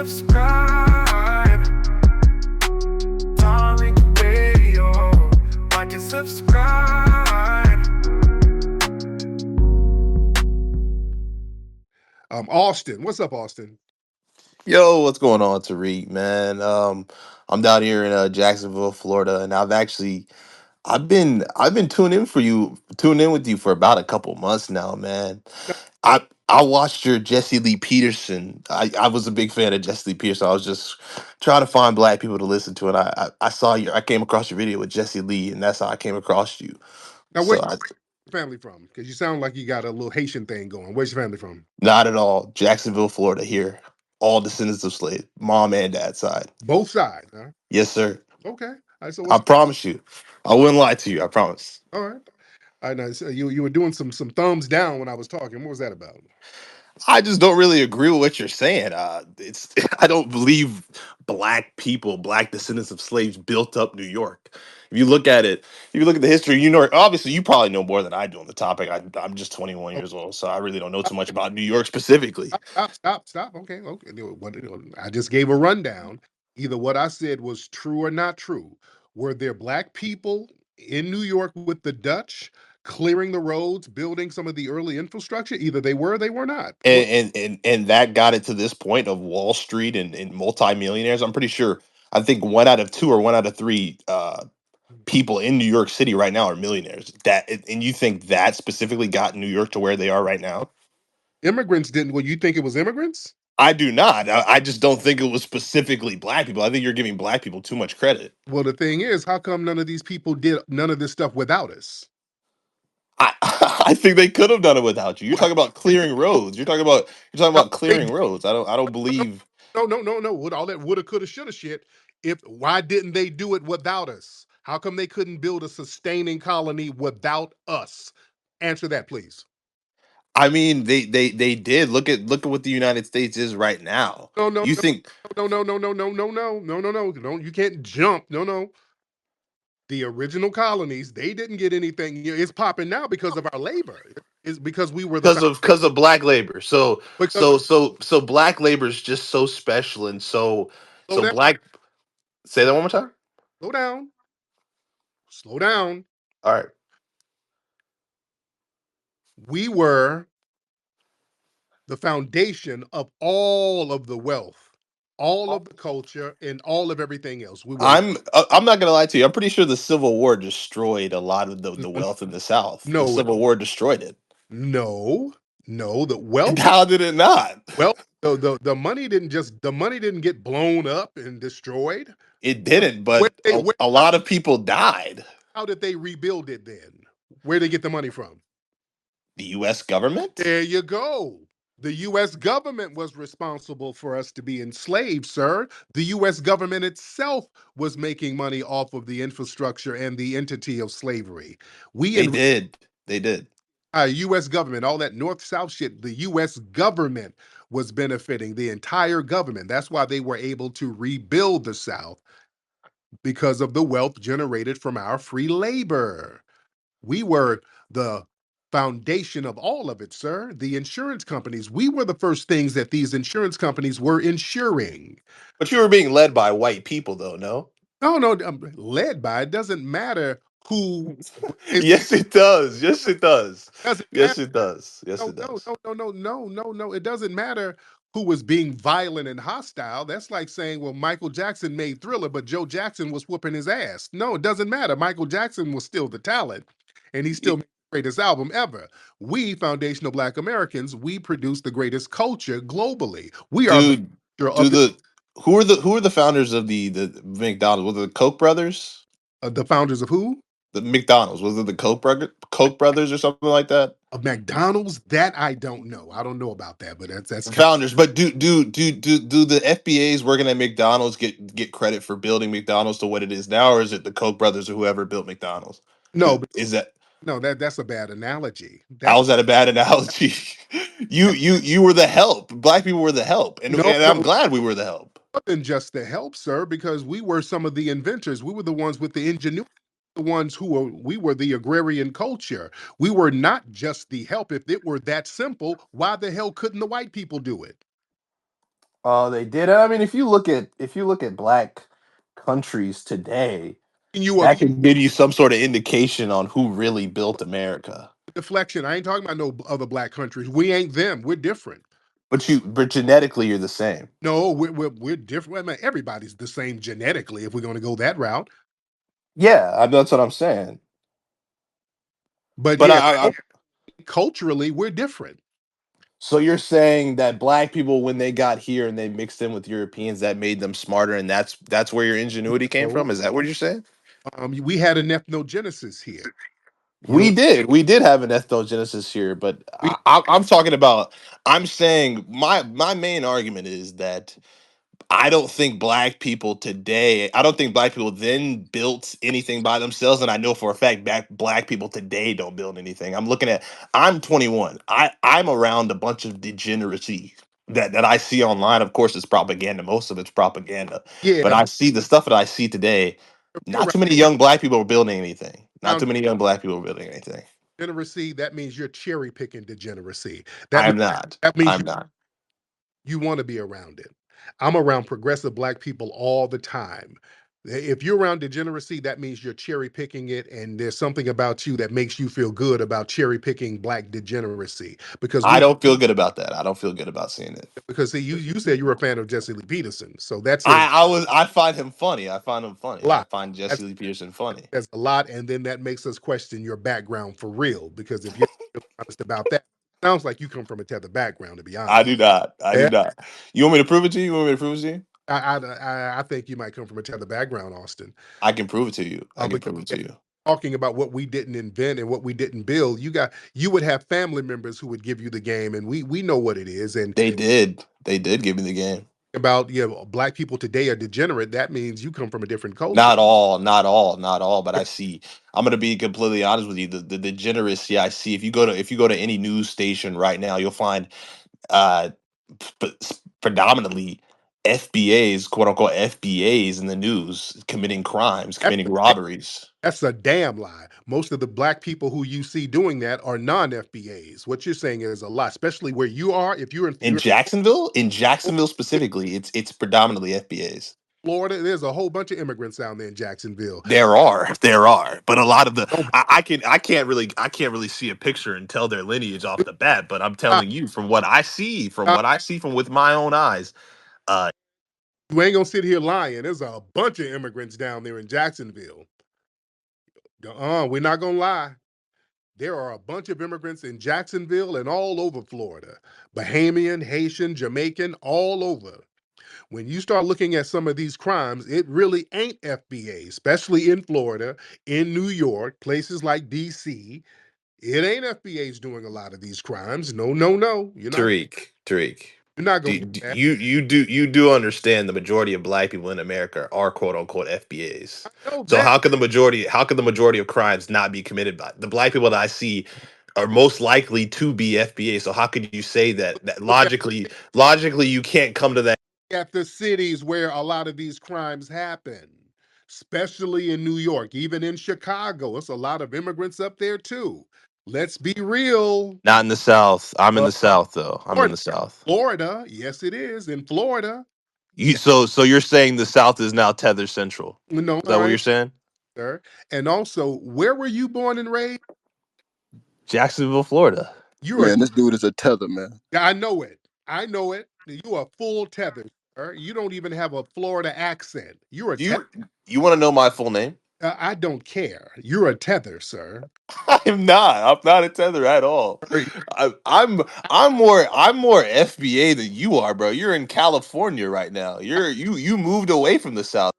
subscribe. Tariq Radio. Watch and subscribe. Austin, what's up, Austin? Yo, what's going on, Tariq, man? I'm down here in Jacksonville, Florida, and I've been tuned in with you for about a couple months now, man. I watched your Jesse Lee Peterson. I was a big fan of Jesse Lee Peterson. I was just trying to find black people to listen to, and I saw I came across your video with Jesse Lee, and that's how I came across you. Now, So where's I your family from? Because you sound like you got a little Haitian thing going. Where's your family from? Not at all Jacksonville, Florida. Here, all descendants of slave, mom and dad side. Both sides, huh? Yes, sir. Okay. All right. So I what's promise you. I wouldn't lie to you. I promise. all right? I know so you were doing some thumbs down when I was talking. What was that about? I just don't really agree with what you're saying. It's I don't believe black people, black descendants of slaves, built up New York. If you look at it, if you look at the history, you know, obviously you probably know more than I do on the topic. I'm just 21 Oh, years old, so I really don't know too much about New York specifically. stop. Okay, okay. I just gave a rundown. Either what I said was true or not true. Were there black people in New York with the Dutch clearing the roads, building some of the early infrastructure? Either they were or they were not. And that got it to this point of Wall Street and multimillionaires. I'm pretty sure. I think one out of two or one out of three people in New York City right now are millionaires. And you think that specifically got New York to where they are right now? Immigrants didn't. Well, you think it was immigrants? I do not. I just don't think it was specifically black people. I think you're giving black people too much credit. Well, the thing is, how come none of these people did none of this stuff without us? I I think they could have done it without you. You're Well, talking about clearing roads. You're talking how about they clearing roads. I don't believe. no. With all that woulda, coulda, shoulda shit. If why didn't they do it without us? How come they couldn't build a sustaining colony without us? Answer that, please. I mean, they did. Look at what the United States is right now. No, no, You no, think no. You can't jump. No. The original colonies, they didn't get anything. It's popping now because of our labor. It's because we were the because of black labor. So because so black labor is just so special and slow so down, black. Say that one more time. slow down, slow down. All right. We were the foundation of all of the wealth, all of the culture, and all of everything else. We were I'm not gonna lie to you. I'm pretty sure the Civil War destroyed a lot of the wealth in the South. The no, Civil War destroyed it. no, no. The And wealth, how did it not? well, the money didn't just the money didn't get blown up and destroyed. It didn't, Where but they where a lot of people died. how did they rebuild it then? Where did they get the money from? The U.S. government. There you go. The US government was responsible for us to be enslaved, sir. The US government itself was making money off of the infrastructure and the entity of slavery. We They in did. They did. US government, all that north south shit, the US government was benefiting the entire government. That's why they were able to rebuild the South because of the wealth generated from our free labor. We were the foundation of all of it, sir. The insurance companies, we were the first things that these insurance companies were insuring. But you were being led by white people, though. No. No, led by it doesn't matter who is Yes, it does. Yes, it does. doesn't matter. Yes, it does. Yes, No, it no, does. no, no, no, no. It doesn't matter who was being violent and hostile. That's like saying, well, Michael Jackson made Thriller, but Joe Jackson was whooping his ass. No, it doesn't matter. Michael Jackson was still the talent, and he still Y- made the greatest album ever. We, foundational Black Americans, we produce the greatest culture globally. We are the Dude, future do of who are the founders of the McDonald's? Was it the Koch brothers? the founders of who? The McDonald's was it the Koch brothers or something like that? Of McDonald's? That I don't know. I don't know about that, but that's kind Founders, but do the FBAs working at McDonald's get credit for building McDonald's to what it is now, or is it the Koch brothers or whoever built McDonald's? no, Is that no, that's a bad analogy. That's how's that a bad analogy? You were the help. Black people were the help, no, and I'm no, glad we were the help. more than just the help, sir, because we were some of the inventors. We were the ones with the ingenuity, the ones who were, we were the agrarian culture. We were not just the help. If it were that simple, why the hell couldn't the white people do it? Oh, they did. I mean, if you look at black countries today, And you a that can give you some sort of indication on who really built America. deflection. I ain't talking about no other black countries. We ain't them. We're different. But genetically, you're the same. No, we're different. I mean, everybody's the same genetically if we're going to go that route. Yeah, that's what I'm saying. But But yeah, I culturally, we're different. so you're saying that black people, when they got here and they mixed in with Europeans, that made them smarter, and that's where your ingenuity came So from? Is that what you're saying? we had an ethnogenesis here. You know, We did have an ethnogenesis here, but we I'm talking about. I'm saying my main argument is that I don't think black people today, I don't think black people then built anything by themselves. And I know for a fact black people today don't build anything. I'm 21. I'm around a bunch of degeneracy that I see online. Of course, it's propaganda. Most of it's propaganda. yeah, But I see the stuff that I see today. if you're Not too many young black people are building anything. Not around too many young black people are building anything. degeneracy, that means you're cherry picking degeneracy. That means I'm not. that means I'm not. you want to be around it. I'm around progressive black people all the time. If you're around degeneracy, that means you're cherry picking it, and there's something about you that makes you feel good about cherry picking black degeneracy. Because I we, don't feel good about that. I don't feel good about seeing it. because see, you said you were a fan of Jesse Lee Peterson, so that says I find him funny. I find him a funny. I lot. find Jesse That's Lee Peterson funny. that's a lot, and then that makes us question your background for real. Because if you're honest about that, sounds like you come from a tether background, to be I honest. do not. I do Yeah, not. You want me to prove it to you? You want me to prove it to you? I think you might come from a tether background, Austin. I can prove it to you. I can Because prove it to you. talking about what we didn't invent and what we didn't build, you would have family members who would give you the game, and we know what it is. And They did. They did give me the game. about black people today are degenerate. That means you come from a different culture. Not all, not all, not all, but I see. I'm gonna be completely honest with you. The degeneracy I see. If you go to any news station right now, you'll find uh predominantly FBAs, quote unquote FBAs in the news committing crimes, That's committing a, robberies. that's a damn lie. Most of the black people who you see doing that are non-FBAs. What you're saying is a lie, especially where you are. If In Jacksonville specifically, it's predominantly FBAs. Florida, there's a whole bunch of immigrants down there in Jacksonville. There are, but a lot of the Don't I can't really see a picture and tell their lineage off the bat. But I'm telling you from what I see, from with my own eyes, uh, you ain't gonna sit here lying. There's a bunch of immigrants down there in Jacksonville. We're not gonna lie. There are a bunch of immigrants in Jacksonville and all over Florida, Bahamian, Haitian, Jamaican, all over. When you start looking at some of these crimes, it really ain't FBA, especially in Florida, in New York, places like DC. It ain't FBA's doing a lot of these crimes. No, no, no. Tariq, You're not gonna do, get do that. you do understand the majority of black people in America are quote unquote FBAs. I know So that. how could the majority of crimes not be committed by the black people that I see are most likely to be FBA? So how could you say that Look logically you can't come to that? at the cities where a lot of these crimes happen, especially in New York, even in Chicago. It's a lot of immigrants up there too. Let's be real. Not in the South. I'm in Uh, the South though. I'm in Florida, the South. Florida, yes, it is in Florida. So you're saying the South is now Tether Central? No, Is that what I you're ain't, saying? sir. And also, where were you born and raised? Jacksonville, Florida. You're a, Man, this dude is a tether, man. I know it. I know it. You are full tether, sir. You don't even have a Florida accent. You're a Do tether. you want to know my full name? I don't care. You're a tether, sir. I'm not. I'm not a Tether at all. Sir, I'm more FBA than you are, bro. You're in California right now. You moved away from the South.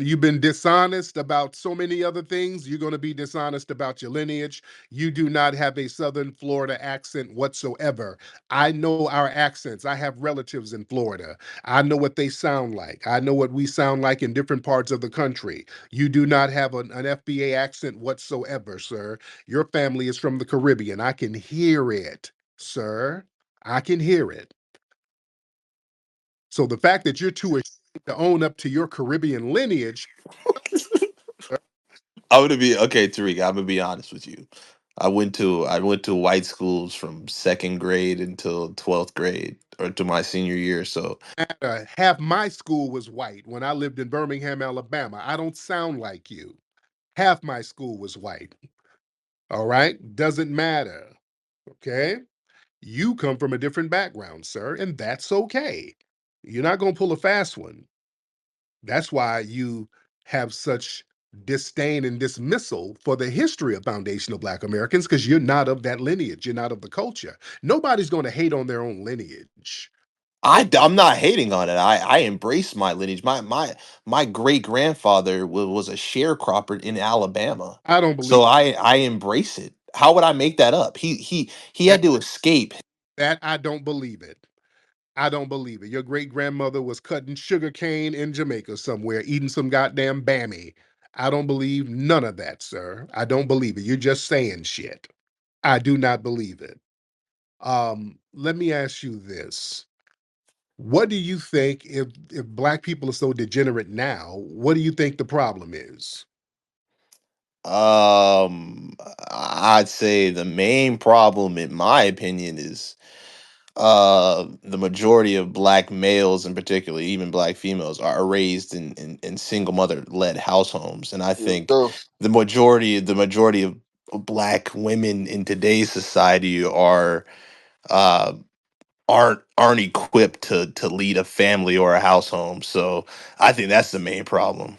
you've been dishonest about so many other things. You're going to be dishonest about your lineage. You do not have a Southern Florida accent whatsoever. I know our accents. I have relatives in Florida. I know what they sound like. I know what we sound like in different parts of the country. You do not have an FBA accent whatsoever, sir. Your family is from the Caribbean. I can hear it, sir. I can hear it. So the fact that you're too ashamed to own up to your Caribbean lineage, I'm gonna be okay, Tariq. I'm gonna be honest with you. I went to white schools from second grade until 12th grade or to my senior year. So Half my school was white when I lived in Birmingham, Alabama. I don't sound like you. Half my school was white. All right? Doesn't matter. Okay? You come from a different background, sir, and that's okay. You're not going to pull a fast one. That's why you have such disdain and dismissal for the history of foundational Black Americans because you're not of that lineage. You're not of the culture. Nobody's going to hate on their own lineage. I'm not hating on it. I embrace my lineage. My great grandfather was a sharecropper in Alabama, I don't believe so I embrace it. How would I make that up? He that. had to escape. That I don't believe it. I don't believe it. Your great grandmother was cutting sugar cane in Jamaica somewhere, eating some goddamn bammy. I don't believe none of that, sir. I don't believe it. You're just saying shit. I do not believe it. Let me ask you this. What do you think if black people are so degenerate now, what do you think the problem is? I'd say the main problem, in my opinion, is the majority of black males, in particular, even black females, are raised in single mother led house homes, and I Here we think go. the majority of black women in today's society uh aren't equipped to lead a family or a house home. So I think that's the main problem.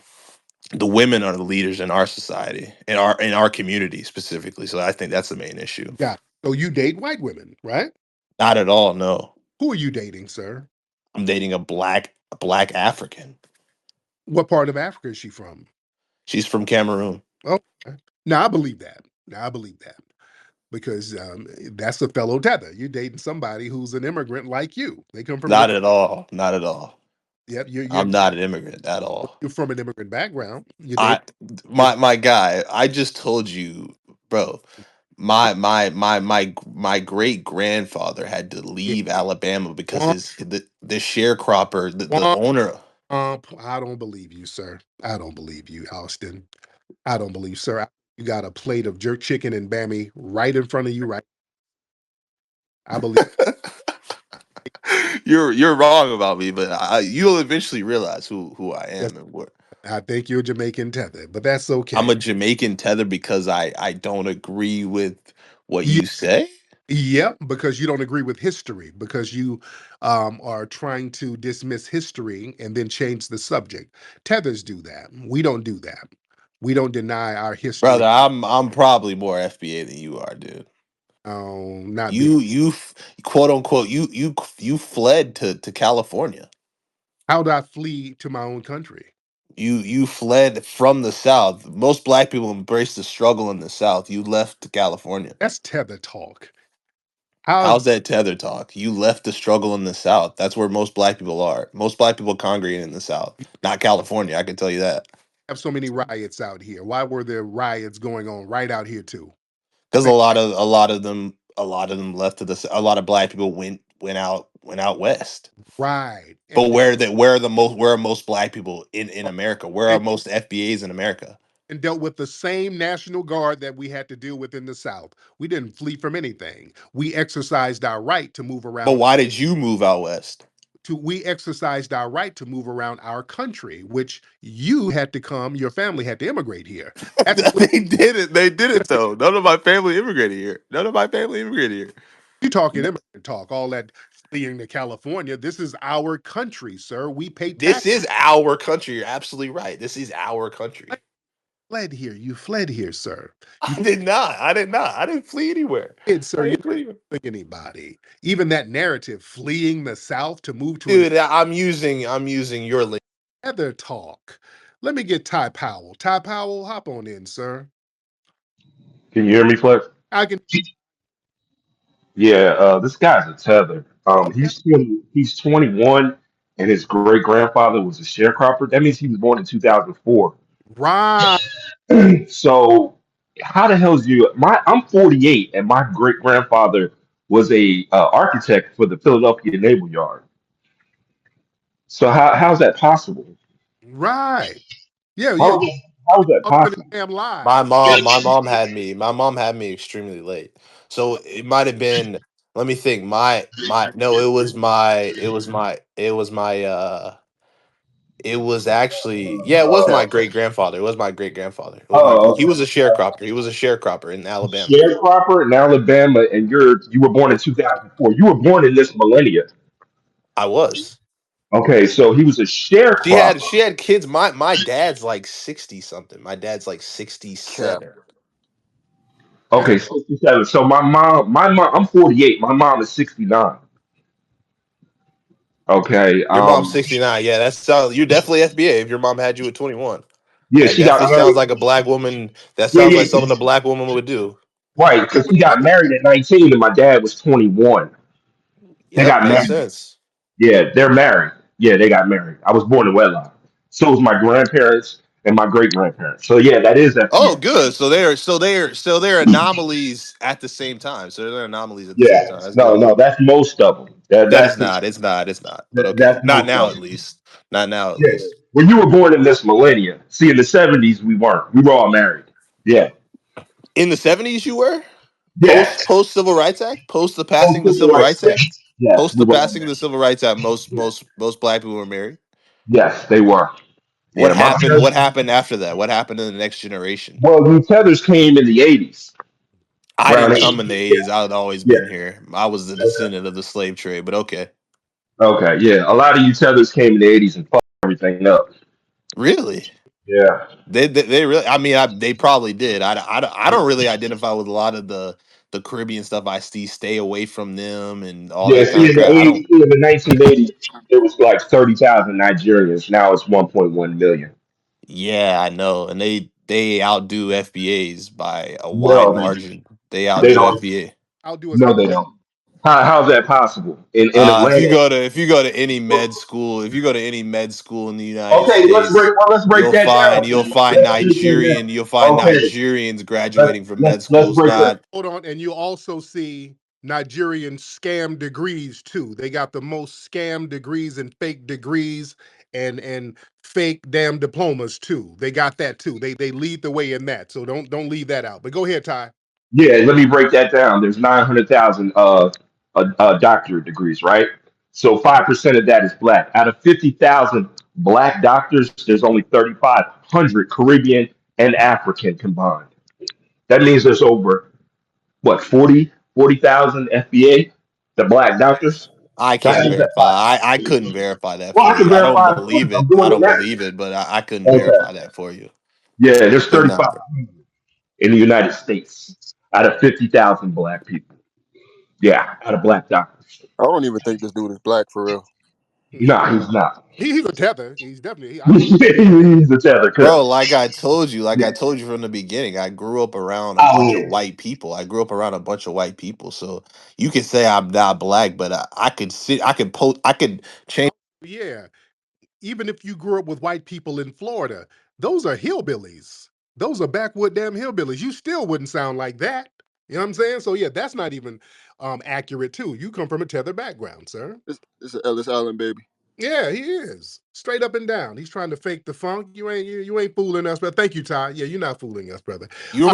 The women are the leaders in our society, in our community specifically. So I think that's the main issue. Yeah. So you date white women, right? Not at all. No, Who are you dating, sir? I'm dating a black African. What part of Africa is she from? She's from Cameroon. Oh, okay. Now I believe that. Now I believe that because that's a fellow tether. You're dating somebody who's an immigrant like you. They come from an Not at all. Not at all. yep. I'm not an immigrant at all. You're from an immigrant background. You date I you my guy, I just told you, bro. My great grandfather had to leave Alabama because womp, the sharecropper, the womp, owner. womp. I don't believe you, sir. I don't believe you, Austin. I don't believe, sir. You got a plate of jerk chicken and bammy right in front of you, right? I believe. You're wrong about me, but you'll eventually realize who I Yes, am and what. I think you're Jamaican tether, but that's I'm okay. a Jamaican tether because I don't agree with what Ye- you say. Yep, because you don't agree with history, because you are trying to dismiss history and then change the subject. Tethers do that. We don't do that. We don't deny our history. Brother, I'm probably more FBA than you are, dude. Not big. You quote unquote you fled to California. How do I flee to my own country? You fled from the South. Most black people embrace the struggle in the South. You left to California. That's tether talk. How How's that tether talk? You left the struggle in the South. That's where most black people are. Most black people congregate in the South, not California. I can tell you that. have so many riots out here? Why were there riots going on right out here too? Because Same, a lot of them left to a lot of black people went out west. right. But where are most black people in America? Where are And, most FBAs in America? and dealt with the same National Guard that we had to deal with in the South. We didn't flee from anything. We exercised our right to move But around. why did you move out west? We exercised our right to move around our country, which you had to come. Your family had to immigrate here. That's what They did it. They did it though. None of my family immigrated here. None of my family immigrated here. you talking immigrant talk. All that fleeing to California. This is our country, sir. We pay tax. This is our country. You're absolutely right. This is our country. Fled here. You fled here, sir. You I did not. I did not. I didn't flee anywhere. did, I sir. You didn't flee anywhere. didn't flee anybody. Even that narrative, fleeing the South to move to Dude, I'm using your link. another talk. Let me get Ty Powell. Ty Powell, hop on in, sir. Can you hear me, Flex? I can. Yeah, this guy's a tether. Okay. He's 21, and his great grandfather was a sharecropper. That means he was born in 2004. Right. So how the hell is you? I'm 48, and my great grandfather was a architect for the Philadelphia Naval Yard. So how's that possible? Right. Yeah. Yeah. How, How is that All them in the possible? damn My lives. mom, my mom had me. My mom had me extremely late. So it might have been. Let me think. My no, it was actually, yeah, it was Okay. my great grandfather. It was my great grandfather. It was my Oh, he okay. was a sharecropper. He was a sharecropper in Alabama. Sharecropper in Alabama, and you were born in 2004. You were born in this millennia. I was. Okay, so he was a sharecropper. She had kids. My dad's like 60 something. My dad's like Cap. 67. Okay, 67. So my mom, I'm 48. My mom is 69. Okay. Your mom's 69. Yeah, that's you're definitely FBA if your mom had you at 21. Yeah, That she got definitely married. sounds like a black woman. That Yeah, sounds like yeah, something a black woman would do. right. Because he got married at 19, and my dad was 21. They Yep, got makes married. sense. Yeah, they're married. Yeah, they got married. I was born in wedlock. So was my grandparents and my great grandparents. So yeah, that is Oh, FBA. good. So they're anomalies at the same time. So they're anomalies at the same Yeah, time. That's no, good. no, that's most of them. That is not. It's not. It's not. But okay. That's Not most now of at them. least. Not now at Yeah, least. when you were born in this millennia. See, in the 70s we weren't. We were all married. Yeah, In the 70s you were? yeah. Post Civil Rights Act? Post the Oh, passing of the civil Civil rights. Rights Act? Yes, Post we the were all passing of married. the Civil Rights Act, Yeah. most black people were married. Yes, they were. What Yeah, my happened? What parents. happened after that? What happened in the next generation? Well, the tethers came in the 80s. I Around didn't 80s. come in the Yeah, 80s. I'd always yeah. been here. I was the Okay. descendant of the slave trade, but okay. Okay, yeah. A lot of you tethers came in the 80s and fucked everything up. Really? Yeah. They really, I mean, they probably did. I don't really identify with a lot of the Caribbean stuff. I see stay away from them and all Yeah, that kind see, of in the crap. I 80s, don't. in the 1980s, there was like 30,000 Nigerians. Now it's 1.1 million. Yeah, I know. And they outdo FBAs by a wide No, margin. They they outdo don't. FBA. I'll do us No, how they don't. How's that possible? In Atlanta. If you go to any med school, if you go to any med school in the United Okay, States, let's break that down. You'll find Okay, Nigerians graduating from med let's schools. break that. Not hold on, and you also see Nigerian scam degrees too. They got the most scam degrees and fake degrees and fake damn diplomas too. They got that too. They lead the way in that. So don't leave that out. But go ahead, Ty. Yeah, let me break that down. There's 900,000 doctorate degrees, right? So 5% of that is black. Out of 50,000 black doctors, there's only 3,500 Caribbean and African combined. That means there's over what 40,000 FBA, the black doctors. I That can't means that. verify. I couldn't verify that Well, I for can you. I don't verify it. believe I'm it. I doing it don't now. believe it, but I couldn't Okay. verify that for you. Yeah, there's Could not. 3,500 in the United States out of 50,000 black people. Yeah, out of black doctors. I don't even think this dude is black for real. Nah, he's not. He's a tether. He's definitely. I think. He's a tether. Bro, like Yeah. I told you from the beginning, I grew up around a bunch of Oh, white people. I grew up around a bunch of white people. So you could say I'm not black, but I could change. Yeah. Even if you grew up with white people in Florida, those are hillbillies. Those are backwood damn hillbillies. You still wouldn't sound like that. You know what I'm saying? So yeah, that's not even accurate too. You come from a tether background, sir. It's an Ellis Island baby. Yeah, he is straight up and down. He's trying to fake the funk. You ain't fooling us, but thank you, Ty. Yeah, you're not fooling us, brother. All right, You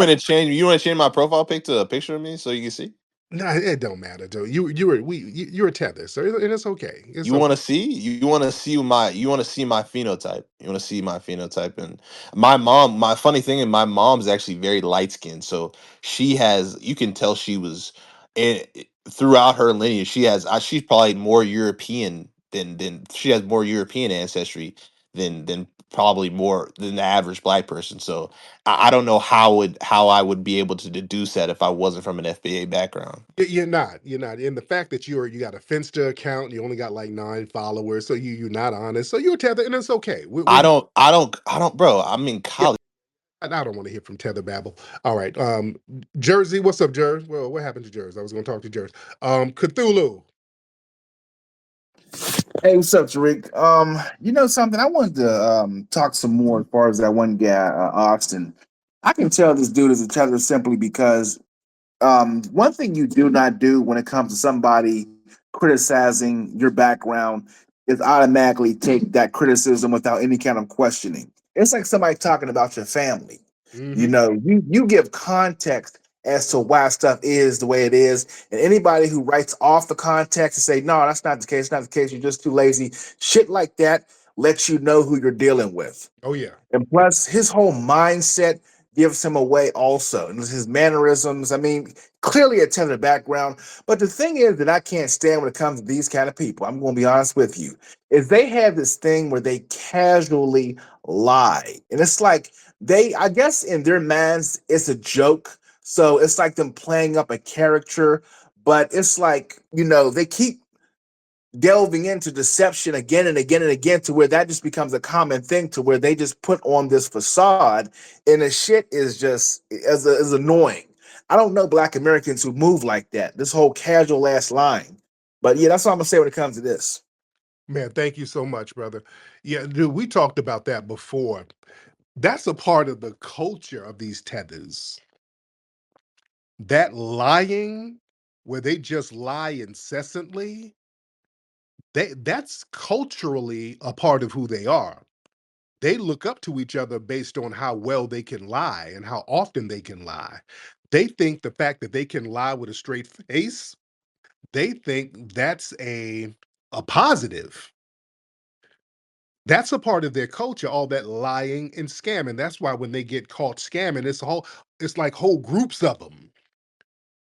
want to change my profile pic to a picture of me so you can see? nah, it don't matter, Joe. You're a tether, sir, and it's okay. It's You okay. want to see? You want to see my phenotype. You want to see my phenotype and my mom, my funny thing is my mom's actually very light skinned. So she has you can tell she was and throughout her lineage she's probably more European than she has more European ancestry than probably more than the average black person. So I don't know how I would be able to deduce that if I wasn't from an FBA background. You're not. You're not. And the fact that you got a Finsta account, you only got like 9 followers, so you're not honest. So you're Tether, and it's okay. I don't, bro. I'm in Yeah, college. I don't want to hear from Tether Babble. All right. Jersey, what's up, Jersey? Well, what happened to Jersey? I was gonna talk to Jersey. Cthulhu. Hey, what's up, Tariq? You know something? I wanted to talk some more as far as that one guy, Austin. I can tell this dude is a tether simply because one thing you do not do when it comes to somebody criticizing your background is automatically take that criticism without any kind of questioning. It's like somebody talking about your family. You Hmm. know, you give context as to why stuff is the way it is. And anybody who writes off the context and say, no, that's not the case, not the case, you're just too lazy, shit like that lets you know who you're dealing with. Oh yeah. And plus, his whole mindset gives him away also. And his mannerisms, I mean, clearly a Tether background. But the thing is that I can't stand when it comes to these kind of people, I'm going to be honest with you, is they have this thing where they casually lie. And it's like I guess in their minds, it's a joke. So it's like them playing up a character. But it's like, they keep delving into deception again and again and again to where that just becomes a common thing to where they just put on this facade and the shit is just is annoying. I don't know black Americans who move like that. This whole casual ass line. But yeah, that's all I'm gonna say when it comes to this. Man, thank you so much, brother. Yeah, dude, we talked about that before. That's a part of the culture of these tethers. That lying, where they just lie incessantly, that's culturally a part of who they are. They look up to each other based on how well they can lie and how often they can lie. They think the fact that they can lie with a straight face, they think that's a positive. That's a part of their culture, all that lying and scamming. That's why when they get caught scamming, it's like whole groups of them.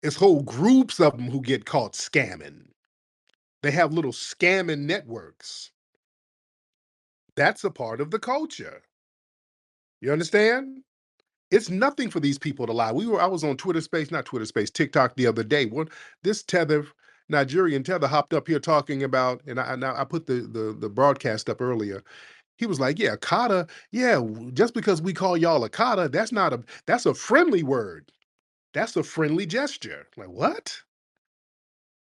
It's whole groups of them who get caught scamming. They have little scamming networks. That's a part of the culture. You understand? It's nothing for these people to lie. I was on Twitter Space, not Twitter Space, TikTok the other day. This tether, Nigerian tether hopped up here talking about, and I put the broadcast up earlier. He was like, "Yeah, Kata. Yeah, just because we call y'all a Kata, that's a friendly word. That's a friendly gesture." Like what?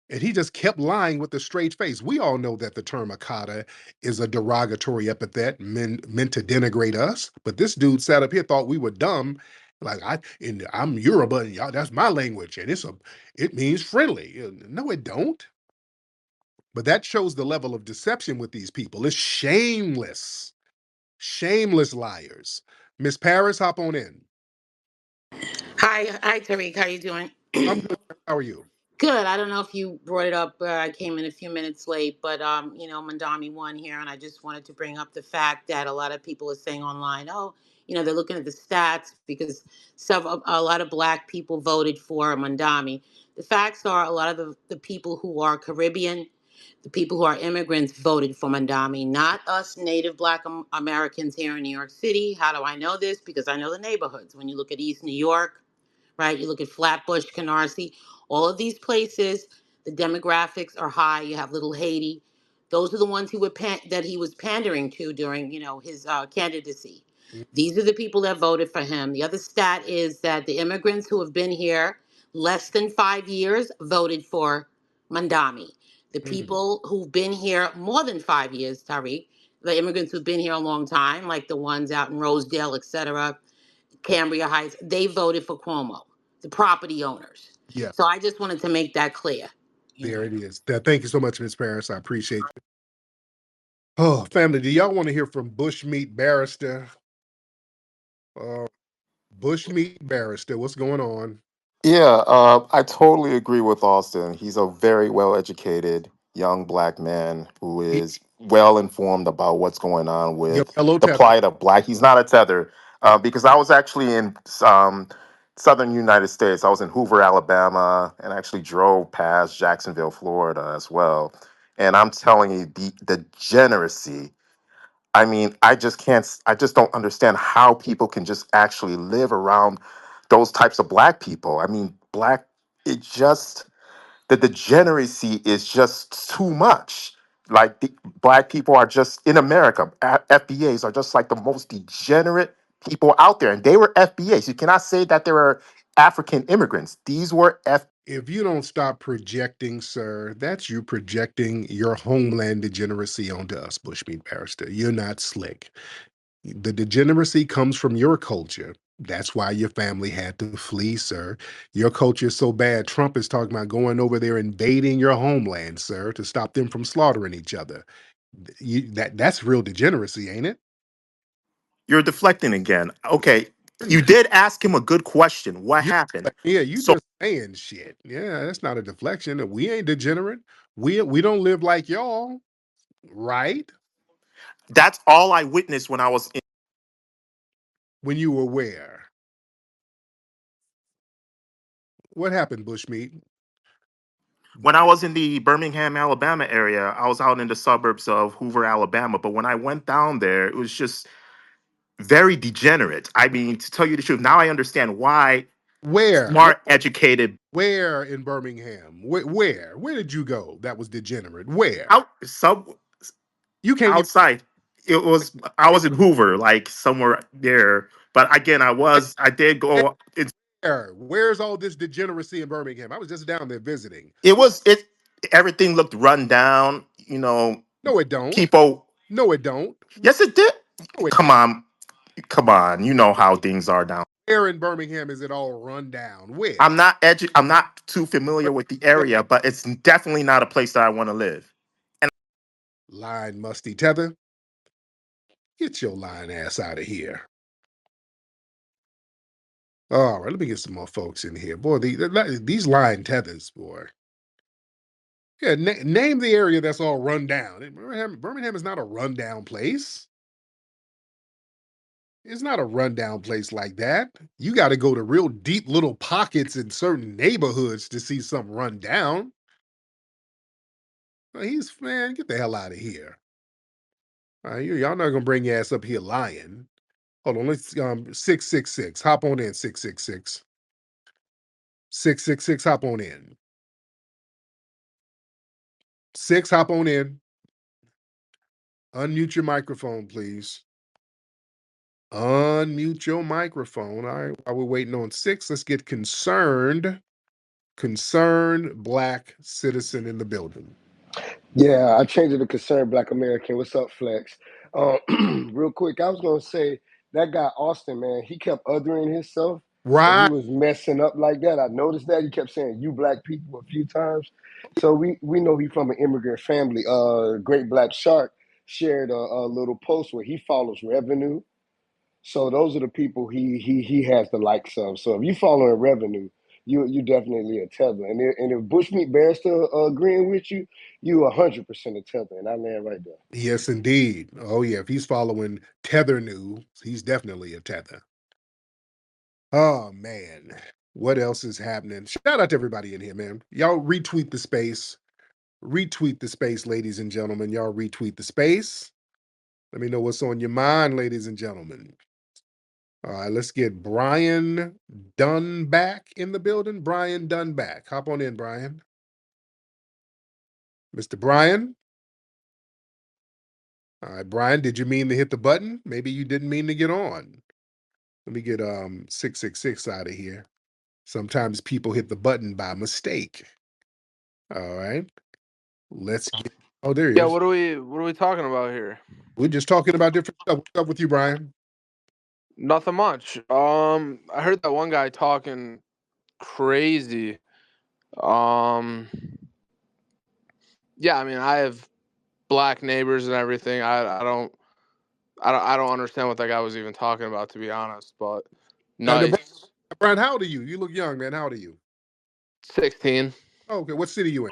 And he just kept lying with a straight face. We all know that the term Akata is a derogatory epithet meant to denigrate us. But this dude sat up here, thought we were dumb. Like I'm Yoruba, and y'all, that's my language, and it means friendly. No, it don't. But that shows the level of deception with these people. It's shameless, shameless liars. Miss Paris, hop on in. Hi, Tariq. How you doing? I'm good. How are you? Good. I don't know if you brought it up. I came in a few minutes late, but Mandami won here, and I just wanted to bring up the fact that a lot of people are saying online, oh, they're looking at the stats because a lot of black people voted for Mandami. The facts are a lot of the people who are Caribbean, the people who are immigrants voted for Mandami, not us native black Americans here in New York City. How do I know this? Because I know the neighborhoods. When you look at East New York, right? You look at Flatbush, Canarsie, all of these places, the demographics are high. You have Little Haiti. Those are the ones that he was pandering to during, his candidacy. Mm, These are the people that voted for him. The other stat is that the immigrants who have been here less than 5 years voted for Mandami. The mhm. people who've been here more than 5 years, Tariq, the immigrants who've been here a long time, like the ones out in Rosedale, etc., Cambria Heights, they voted for Cuomo, the property owners. Yeah, So I just wanted to make that clear. You there know. it is. Thank you so much, Miss Paris. I appreciate you. Oh, family, do y'all want to hear from Bushmeat Barrister? Uh, Bushmeat Barrister, what's going on? Yeah, I totally agree with Austin. He's a very well educated young black man who He, is well informed about what's going on your with fellow the tether. plight of black. He's not a tether because I was actually in southern United States. I was in Hoover, Alabama, and actually drove past Jacksonville, Florida as well. And I'm telling you, the degeneracy. I mean, I just can't, I just don't understand how people can just actually live around those types of black people. I mean, it just, the degeneracy is just too much. Like, the black people are just, in America, FBAs are just like the most degenerate people out there. And they were FBAs. You cannot say that they were African immigrants. These were If you don't stop projecting, sir, that's you projecting your homeland degeneracy onto us, Bushmeat Barrister. You're not slick. The degeneracy comes from your culture. That's why your family had to flee, sir. Your culture is so bad. Trump is talking about going over there invading your homeland, sir, to stop them from slaughtering each other. That's real degeneracy, ain't it? You're deflecting again. Okay, you did ask him a good question. What You, happened? yeah, you So just saying shit. Yeah, that's not a deflection. We ain't degenerate. We don't live like y'all, right? that's all I witnessed when I was in, When you were where? What happened, Bushmeat? when I was in the Birmingham, Alabama area. I was out in the suburbs of Hoover, Alabama. But when I went down there, it was just very degenerate. I mean, to tell you the truth, now I understand why Where? smart, educated Where in Birmingham? Where did you go? That was degenerate. Where? out sub You can't even. outside. It was I was in Hoover, like somewhere there. But again, I did go. Where's all this degeneracy in Birmingham? I was just down there visiting. It everything looked run down. No, it don't. People. No, it don't. Yes, it did. No, it, Come on, come on. You know how things are down. where in Birmingham is it all run down? Where? I'm not too familiar with the area, but it's definitely not a place that I want to live. And Line musty tether. Get your lying ass out of here. All right, let me get some more folks in here. Boy, these lying tethers, boy. Yeah, name the area that's all run down. Birmingham is not a rundown place. It's not a rundown place like that. You got to go to real deep little pockets in certain neighborhoods to see something run down. Man, get the hell out of here. Y'all not gonna bring your ass up here lying. Hold on, let's 666. Hop on in, 666. 666, hop on in. Hop on in. Unmute your microphone, please. Unmute your microphone. All right, while we're waiting on 6, let's get concerned. Concerned black citizen in the building. Yeah, I changed it to Concerned Black American. What's up, Flex? Real quick, I was gonna say that guy Austin, man, he kept othering himself, and he Right. was messing up like that. I noticed that he kept saying "you black people" a few times. So we know he from an immigrant family. Great Black Shark shared a little post where he follows Revenue. So those are the people he has the likes of. So if you following Revenue, you definitely a tether. And if Bushmeat Bear still agreeing with you, you 100% a tether. And I land right there. Yes, indeed. Oh, yeah. If he's following Tether News, he's definitely a tether. Oh, man. What else is happening? Shout out to everybody in here, man. Y'all retweet the space. Retweet the space, ladies and gentlemen. Y'all retweet the space. Let me know what's on your mind, ladies and gentlemen. All right, let's get Brian Dunback in the building. Brian Dunback. Hop on in, Brian. Mr. Brian. All right, Brian, did you mean to hit the button? Maybe you didn't mean to get on. Let me get 666 out of here. Sometimes people hit the button by mistake. All right. Let's get there he Yeah, is. what are we talking about here? We're just talking about different stuff. What's up with you, Brian? Nothing much. I heard that one guy talking crazy. Um, yeah, I mean, I have black neighbors and everything. I don't understand what that guy was even talking about, to be honest. But No, nice. Brian, how old are you? You look young, man. How old are you? 16. Oh, okay. What city you in?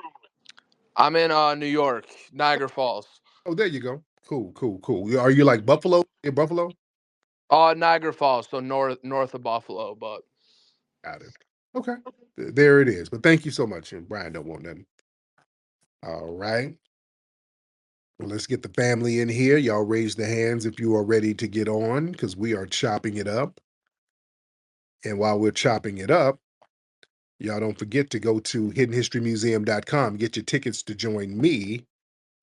I'm in New York, Niagara Falls. Oh, there you go. Cool. Are you like Buffalo? In Buffalo? Niagara Falls, so north of Buffalo, but Got it. Okay. There it is. But thank you so much. And Brian don't want nothing. All right. Well, let's get the family in here. Y'all raise the hands if you are ready to get on because we are chopping it up. And while we're chopping it up, y'all don't forget to go to hiddenhistorymuseum.com. Get your tickets to join me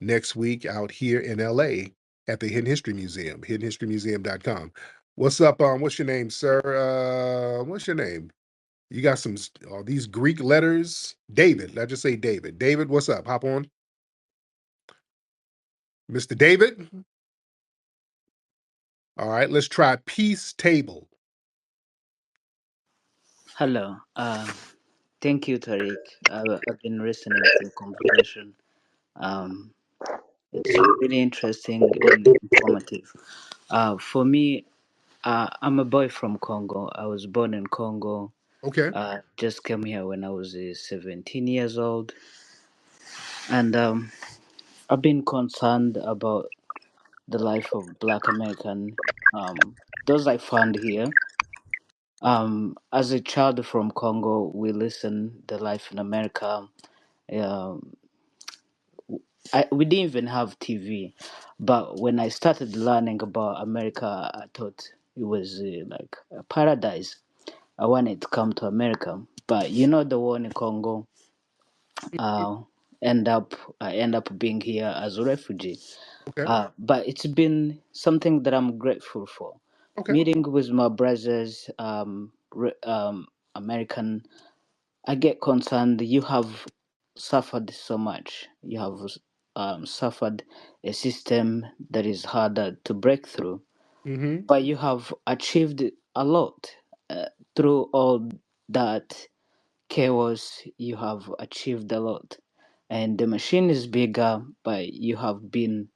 next week out here in LA at the Hidden History Museum, hiddenhistorymuseum.com. What's up? What's your name, sir? What's your name? You got some these Greek letters. David. Let's just say David. David, what's up? Hop on. Mr. David. All right, let's try peace table. Hello. Thank you, Tariq. I've been listening to the conversation. Um, it's really interesting and informative. For me, I'm a boy from Congo. I was born in Congo. Okay. Just came here when I was 17 years old, and I've been concerned about the life of Black American. Those I found here. As a child from Congo, we listen the life in America. Um, we didn't even have TV, but when I started learning about America, I thought it was like a paradise. I wanted to come to America, but the war in Congo, uh, end up I end up being here as a refugee. Okay. But it's been something that I'm grateful for. Okay. Meeting with my brothers, American, I get concerned. You have suffered so much. You have suffered a system that is harder to break through, Mm-hmm. but you have achieved a lot through all that chaos. You have achieved a lot, and the machine is bigger, but you have been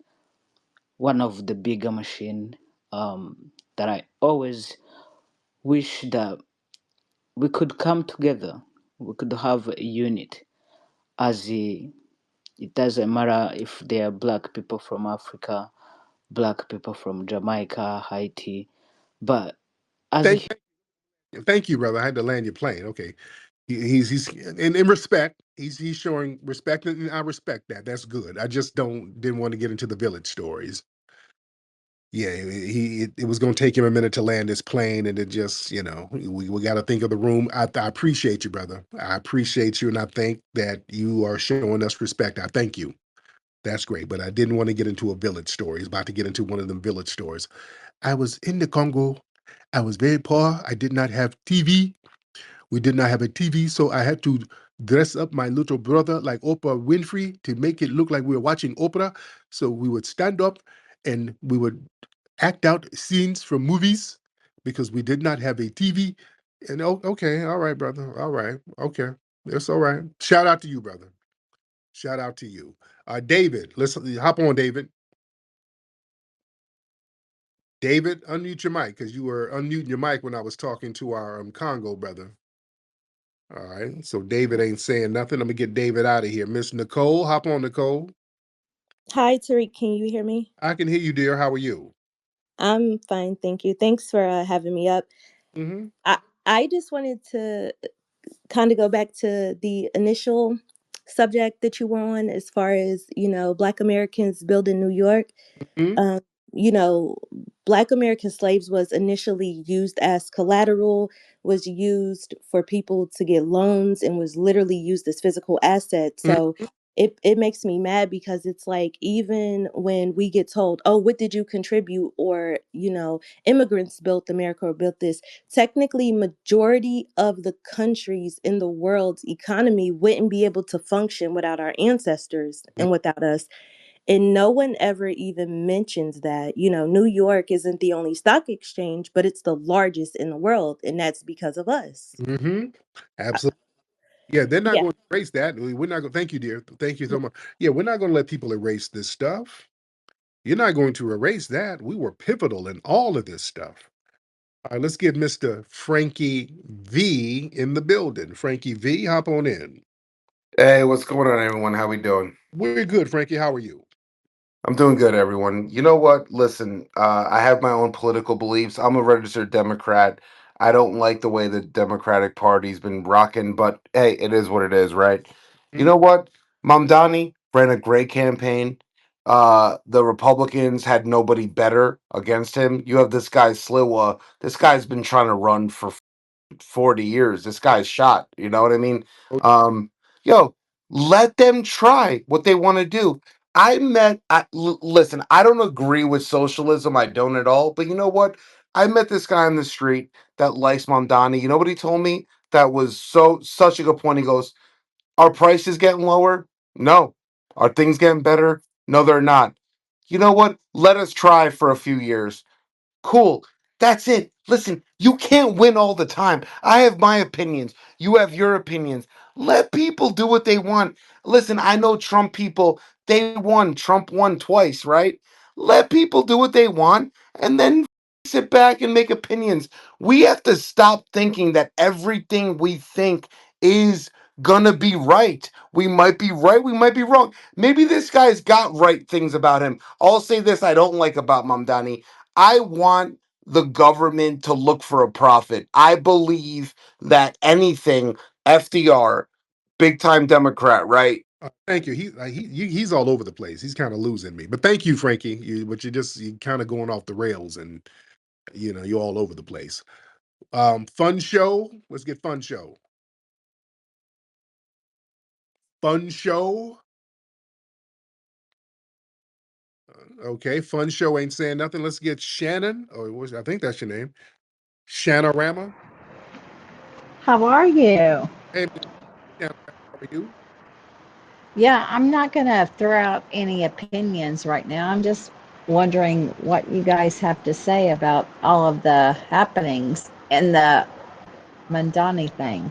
one of the bigger machine that I always wish that we could come together. We could have a unit as a it doesn't matter if they are black people from Africa, black people from Jamaica, Haiti, but as a Thank, thank you, brother. I had to land your plane. Okay. He's in respect. He's showing respect, and I respect that. That's good. I just didn't want to get into the village stories. Yeah, it was going to take him a minute to land his plane, and it just we got to think of the room. I appreciate you, brother. I appreciate you, and I think that you are showing us respect. I thank you. That's great, but I didn't want to get into a village story. He's about to get into one of them village stories. I was in the Congo. I was very poor. I did not have TV. We did not have a TV, so I had to dress up my little brother like Oprah Winfrey to make it look like we were watching Oprah. So we would stand up and we would act out scenes from movies because we did not have a TV. And okay, all right, brother. All right. Okay. That's all right. Shout out to you, brother. Shout out to you. David, let's hop on, David. David, unmute your mic because you were unmuting your mic when I was talking to our Congo brother. All right. So David ain't saying nothing. I'm gonna get David out of here. Miss Nicole, hop on, Nicole. Hi, Tariq. Can you hear me? I can hear you, dear. How are you? I'm fine, thank you. Thanks for having me up. Mm-hmm. I I just wanted to kind of go back to the initial subject that you were on, as far as Black Americans building New York. Mm-hmm. um, you know, Black American slaves was initially used as collateral, was used for people to get loans, and was literally used as physical assets. So it makes me mad, because it's like, even when we get told, oh, what did you contribute? Or, immigrants built America or built this. Technically, majority of the countries in the world's economy wouldn't be able to function without our ancestors and without us. And no one ever even mentions that, New York isn't the only stock exchange, but it's the largest in the world. And that's because of us. Mm-hmm. Uh, Absolutely. Yeah, they're not Yeah. going to erase that. We're not going. Thank you, dear. Thank you so much. Yeah, we're not going to let people erase this stuff. You're not going to erase that. We were pivotal in all of this stuff. All right, let's get Mr. Frankie V in the building. Frankie V, hop on in. Hey, what's going on, everyone? How we doing? We're good, Frankie. How are you? I'm doing good, everyone. You know what? Listen, I have my own political beliefs. I'm a registered Democrat. I don't like the way the Democratic Party's been rocking, but hey, it is what it is, right? You Mhm. know what? Mamdani ran a great campaign. The Republicans had nobody better against him. You have this guy Sliwa. This guy's been trying to run for 40 years. This guy's shot. You know what I mean? Oh, Um, yo, let them try what they want to do. Listen, I don't agree with socialism. I don't at all. But you know what? I met this guy on the street that likes Mamdani. You know what he told me? That was such a good point. He goes, "Are prices getting lower? No. Are things getting better? No, they're not. You know what? Let us try for a few years. Cool. That's it. Listen, you can't win all the time. I have my opinions. You have your opinions. Let people do what they want. Listen, I know Trump people, they won. Trump won twice, right? Let people do what they want and then sit back and make opinions. We have to stop thinking that everything we think is gonna be right. We might be right, we might be wrong. Maybe this guy's got right things about him. I'll say this I don't like about Mamdani. I want the government to look for a profit. I believe that anything, FDR, big time Democrat, right? Thank you. He's all over the place. He's kind of losing me. But thank you, Frankie. But you kind of going off the rails, and you're all over the place. Fun show. Let's get fun show. Fun show. Okay, fun show ain't saying nothing. Let's get Shannon. I think that's your name. Shanorama. How are you? Hey, Shanorama, how are you? Yeah, I'm not going to throw out any opinions right now. I'm just wondering what you guys have to say about all of the happenings in the Mandani thing.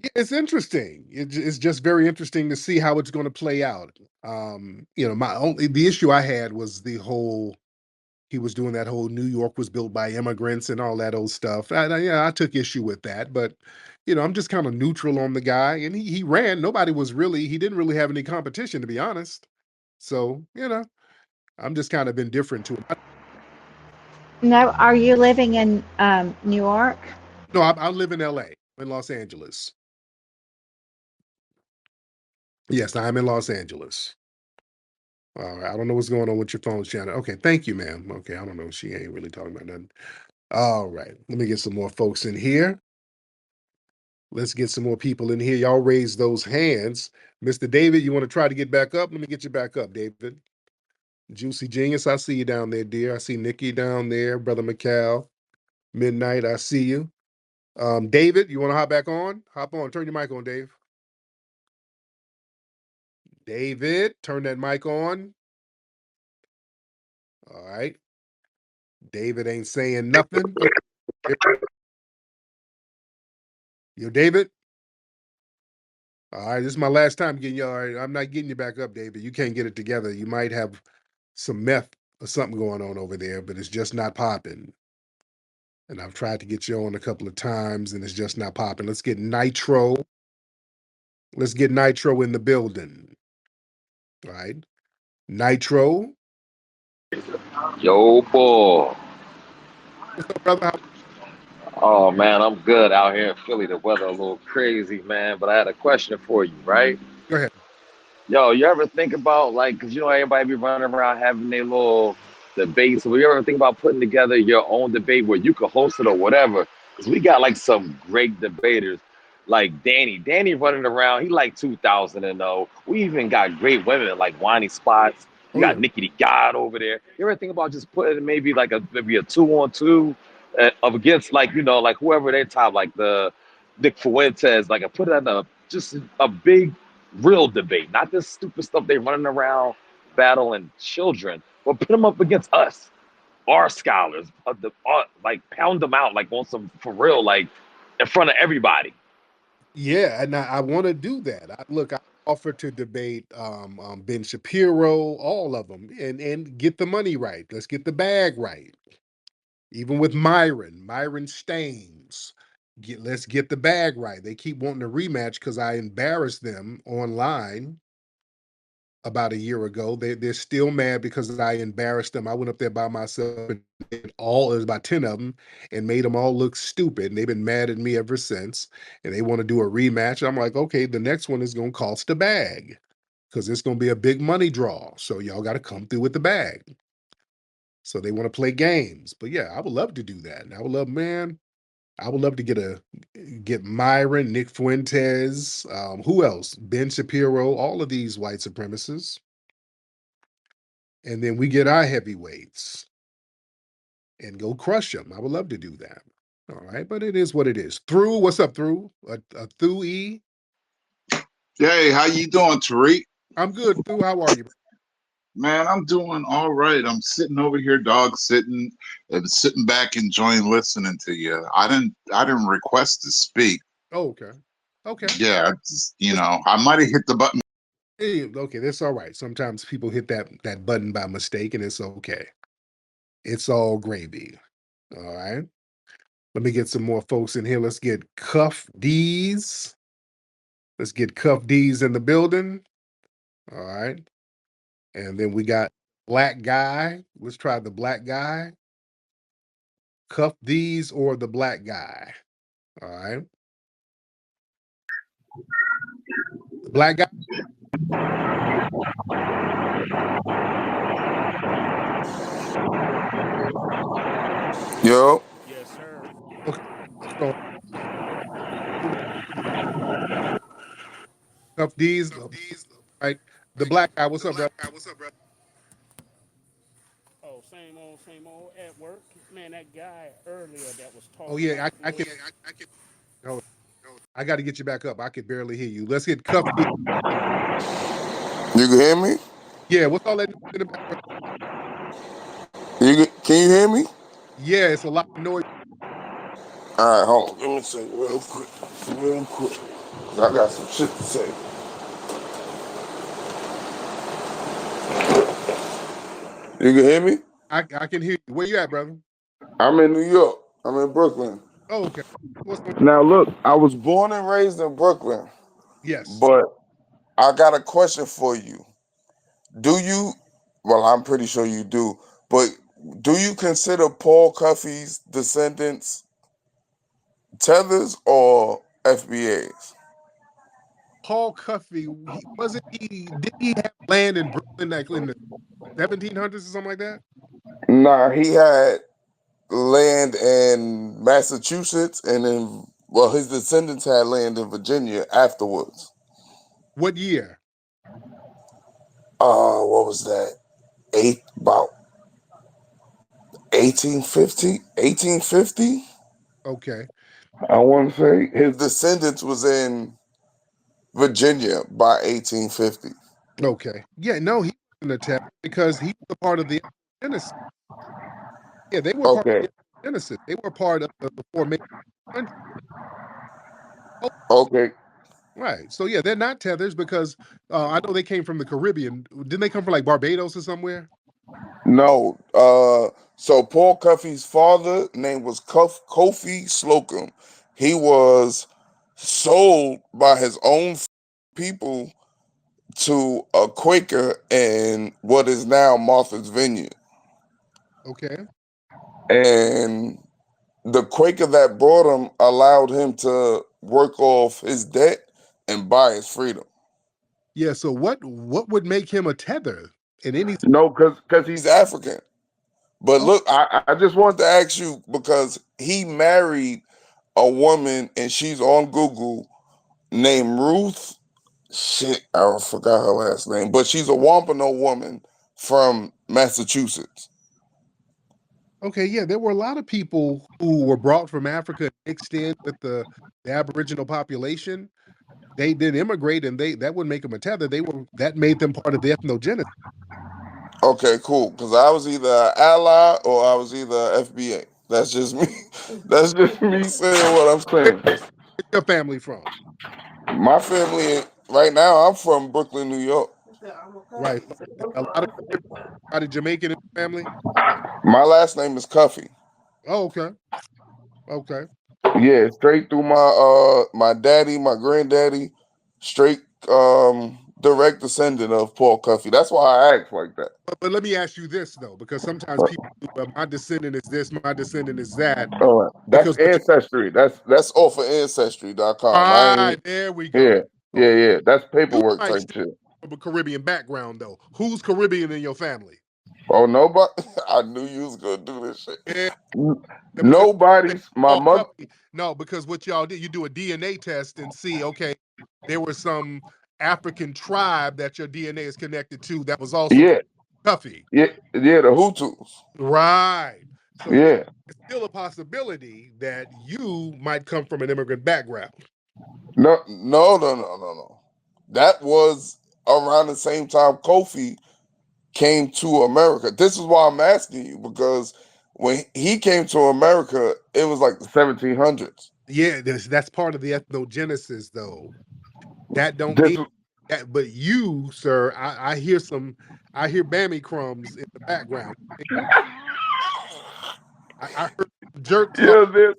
Yeah, it's interesting. It's just very interesting to see how it's going to play out. The issue I had was the whole he was doing that whole New York was built by immigrants and all that old stuff. I took issue with that, but I'm just kind of neutral on the guy, and he ran. He didn't really have any competition, to be honest. So I'm just kind of indifferent to him. No, are you living in New York? No, I live in L.A. in Los Angeles. Yes, I'm in Los Angeles. All right, I don't know what's going on with your phone, Shannon. Okay, thank you, ma'am. Okay, I don't know. She ain't really talking about nothing. All right, let me get some more folks in here. Let's get some more people in here. Y'all raise those hands. Mr. David, you want to try to get back up? Let me get you back up, David. Juicy Genius, I see you down there, dear. I see Nikki down there, Brother McCall. Midnight, I see you. David, you want to hop back on? Hop on. Turn your mic on, Dave. David, turn that mic on. All right. David ain't saying nothing. Yo, David. All right, this is my last time getting you. All right, I'm not getting you back up, David. You can't get it together. You might have some meth or something going on over there, but it's just not popping. And I've tried to get you on a couple of times, and it's just not popping. Let's get Nitro. Let's get Nitro in the building. All right, Nitro. Yo, boy. What's up, brother? Oh, man, I'm good out here in Philly. The weather a little crazy, man. But I had a question for you, right? Go ahead. Yo, you ever think about, like, because everybody be running around having their little debates. So you ever think about putting together your own debate where you could host it or whatever? Because we got, like, some great debaters. Like Danny. Danny running around. He like 2000 and 0. We even got great women like Wani Spots. You Oh got yeah. Nikki the God over there. You ever think about just putting maybe like maybe a 2-on-2 of against like like whoever they top like the Nick Fuentes like I put it on just a big real debate, not this stupid stuff they running around battling children, but put them up against us, our scholars, like pound them out like on some for real, like in front of everybody. Yeah, and I want to do that. I offer to debate Ben Shapiro, all of them, and get the money right. Let's get the bag right. Even with Myron Staines. Let's get the bag right. They keep wanting a rematch because I embarrassed them online about a year ago. They're still mad because I embarrassed them. I went up there by myself and did it was about 10 of them and made them all look stupid. And they've been mad at me ever since. And they want to do a rematch. I'm like, okay, the next one is going to cost a bag because it's going to be a big money draw. So y'all got to come through with the bag. So they want to play games. But yeah, I would love to do that. And I would love to get Myron, Nick Fuentes, who else? Ben Shapiro, all of these white supremacists. And then we get our heavyweights and go crush them. I would love to do that. All right, but it is what it is. Through, what's up, Through? Through E? Hey, how you doing, Tariq? I'm good, Through. How are you? Man, I'm doing all right. I'm sitting over here, dog sitting and sitting back, enjoying listening to you. I didn't request to speak. Oh, okay. Okay. Yeah, I might have hit the button. Okay, that's all right. Sometimes people hit that button by mistake, and it's okay. It's all gravy. All right. Let me get some more folks in here. Let's get Cuff D's. Let's get Cuff D's in the building. All right. And then we got Black Guy. Let's try the Black Guy. Cuff D's or the Black Guy. All right. The Black Guy. Yo, Okay. So Cuff D's. Right. The Black Guy. What's up, brother? Oh, same old at work. Man, that guy earlier that was Oh talking yeah, about I can. Floyd. Hold on. I got to get you back up. I could barely hear you. Let's get Cuff D. you can hear me? Yeah. What's all that noise in the background? Can you hear me? Yeah, it's a lot of noise. All right, hold on. Let me say real quick. Real quick. 'Cause I got some shit to say. You can hear me? I can hear you. Where you at, brother? I'm in New York. I'm in Brooklyn. Oh, okay. What's on? Now, look, I was born and raised in Brooklyn, Yes. but I got a question for you. Do you, well, I'm pretty sure you do, but do you consider Paul Cuffey's descendants tethers or FBAs? Paul Cuffey, wasn't he? Did he have land in Brooklyn like in the 1700s or something like that? Nah, he had land in Massachusetts and then, well, his descendants had land in Virginia afterwards. What year? What was that? About 1850? 1850? Okay. I want to say his descendants was in Virginia by 1850. Okay. Yeah. No, he wasn't a Tether because he was a part of the Genesis. Yeah, they were part Okay. of the Genesis. They were part of the formation. Country. Oh, Okay. right. So yeah, they're not tethers because I know they came from the Caribbean. Didn't they come from like Barbados or somewhere? No. So Paul Cuffey's father name was Kofi Slocum. He was sold by his own people to a Quaker in what is now Martha's Vineyard. Okay. And the Quaker that brought him allowed him to work off his debt and buy his freedom. Yeah. So what would make him a tether in any? No, because he's African. But Oh, look, I just wanted to ask you because he married a woman and she's on Google named Ruth. Shit, I forgot her last name, but she's a Wampano woman from Massachusetts. okay. Yeah, there were a lot of people who were brought from Africa and mixed in with the Aboriginal population. They did immigrate, and they that would make them a tether. They were that made them part of the ethnogenesis. Okay, cool. Because I was either an ally or I was either a FBA. That's just me. That's just me saying what I'm Where's saying. your family from? My family right now, I'm from Brooklyn, New York. Right. A lot of Jamaican in the family. My last name is Cuffey. Oh, okay. Okay. Yeah, straight through my daddy, my granddaddy, straight direct descendant of Paul Cuffey. That's why I act like that. But let me ask you this though, because sometimes people, my descendant is this, my descendant is that, All right. That's because what you, ancestry. That's off of ancestry.com. I right ain't there we go. yeah, Oh, yeah. That's you paperwork might type still shit. have a Caribbean background though. Who's Caribbean in your family? Oh nobody I knew you was gonna do this shit. Yeah, N- because Nobody's my Paul mother. Cuffey. No, because what y'all did, you do a DNA test and see, okay, there was some African tribe that your DNA is connected to that was also Yeah, Cuffy. yeah, the Hutus. Right. So yeah, Yeah. it's still a possibility that you might come from an immigrant background. No. That was around the same time Kofi came to America. This is why I'm asking you because when he came to America, it was like the 1700s. Yeah, that's part of the ethnogenesis, though. That don't This mean that, but you, sir, I hear some, I hear Bammy crumbs in the background. I heard jerk sauce. Yeah, this.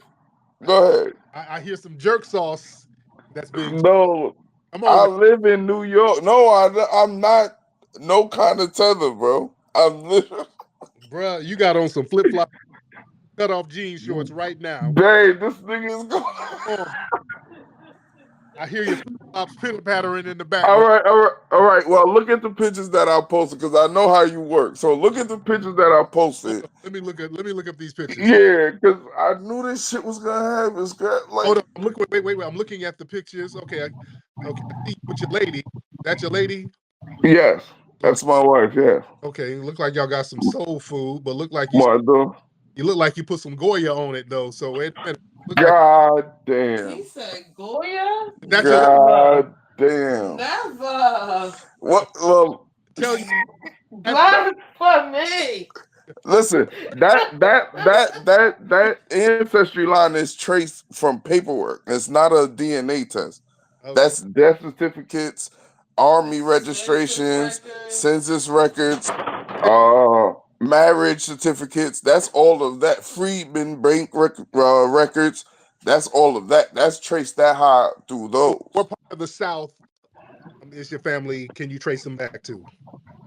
Go ahead. I hear some jerk sauce that's being. No, Come on, I now, live in New York. No, I'm not no kind of tether, bro. I'm literally, bruh. You got on some flip flop, cut off jean shorts right now. dang, this nigga is going. Come on, I hear your flip flops pitter pattering in the All background. right, all right, all right. Well, look at the pictures that I posted because I know how you work. So look at the pictures that I Hold posted. on, let me look up these pictures. Yeah, because I knew this shit was gonna happen. It's got like, Hold on, I'm looking. Wait. I'm looking at the pictures. Okay, okay. I see you with your lady. That's your lady. yes, Okay, that's my wife. Yeah, okay. Look like y'all got some soul food, but look like mother. you look like you put some Goya on it though. So wait a minute. Look like God damn. He said Goya? that's your lady. Never. God damn. Never. What? Well, Tell you that Blasphemy. listen, that ancestry line is traced from paperwork. It's not a DNA test. okay. That's death certificates, army Census registrations, records. census records, marriage certificates. That's all of that. Freedmen bank records. That's all of that. That's traced that high through those. What part of the South is your family? Can you trace them back to?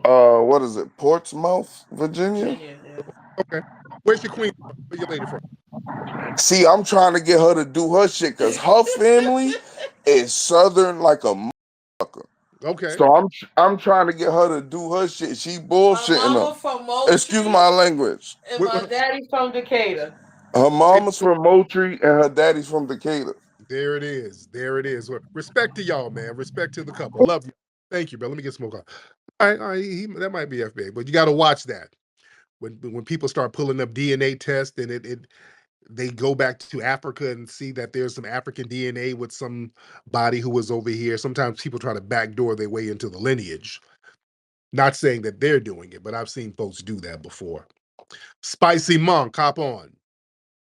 What is it? Portsmouth, Virginia. Virginia, yeah. Okay. Where's your queen from? Where's your lady from? See, I'm trying to get her to do her shit because her family is southern like a motherfucker. Okay. So I'm trying to get her to do her shit. She My bullshitting mama her. from Excuse Moultrie my language. and my daddy from Decatur. Her mama's from Moultrie and her daddy's from Decatur. There it is. There it is. Well, respect to y'all, man. Respect to the couple. Love you. Thank you, bro. Let me get smoke on. All right, that might be FBA, but you got to watch that. When people start pulling up DNA tests and they go back to Africa and see that there's some African DNA with somebody who was over here. Sometimes people try to backdoor their way into the lineage. Not saying that they're doing it, but I've seen folks do that before. Spicy Monk, hop on.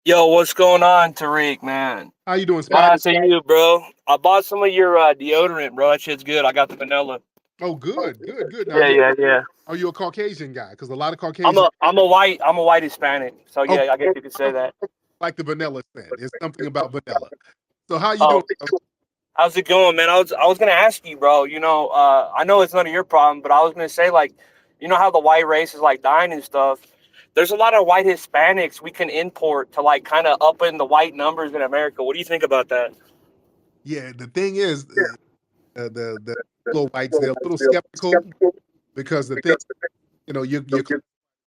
Yo, what's going on, Tariq, man? How you doing, Shout Spicy? out to you, bro. I bought some of your deodorant, bro. That shit's good. I got the vanilla. Oh, good. Now, Yeah, yeah, yeah. are you a Caucasian guy? Because a lot of I'm Caucasian, a I'm a white Hispanic. So oh, yeah, I guess you could say okay, that. like the vanilla scent. It's something about vanilla. So how you doing? Oh, how's it going, man? I was gonna ask you, bro. I know it's none of your problem, but I was gonna say, like, you know how the white race is like dying and stuff. There's a lot of white Hispanics we can import to like kind of up in the white numbers in America. What do you think about that? Yeah, the thing is, the little whites, they're a little skeptical because the thing, you're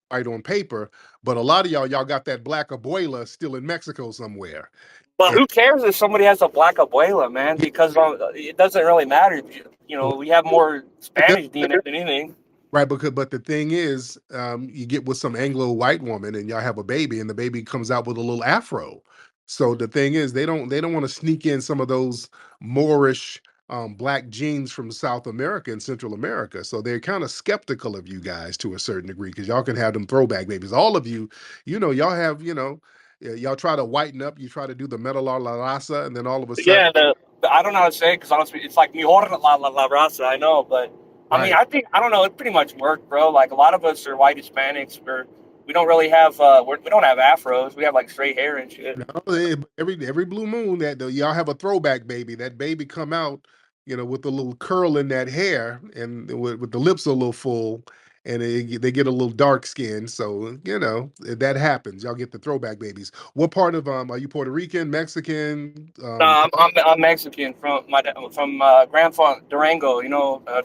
white on paper, but a lot of y'all got that black abuela still in Mexico somewhere. But And who cares if somebody has a black abuela, man? Because it doesn't really matter. We have more it does, Spanish DNA than anything. right? But the thing is, you get with some Anglo white woman and y'all have a baby, and the baby comes out with a little afro. So the thing is, they don't want to sneak in some of those Moorish black genes from South America and Central America. So they're kind of skeptical of you guys to a certain degree because y'all can have them throwback babies. All of you, y'all have, y'all try to whiten up, you try to do the metal la raza, and then all of a sudden, Yeah, I don't know how to say it because honestly, it's like mejor la raza. I know, but I mean, right? I don't know. It pretty much worked, bro. Like a lot of us are white Hispanics. We don't really have we don't have afros. We have like straight hair and shit. No, every blue moon that y'all have a throwback baby. That baby come out, with a little curl in that hair and with the lips a little full, and they get a little dark skin. So that happens. Y'all get the throwback babies. What part of are you Puerto Rican, Mexican? No, I'm Mexican from Grandpa Durango.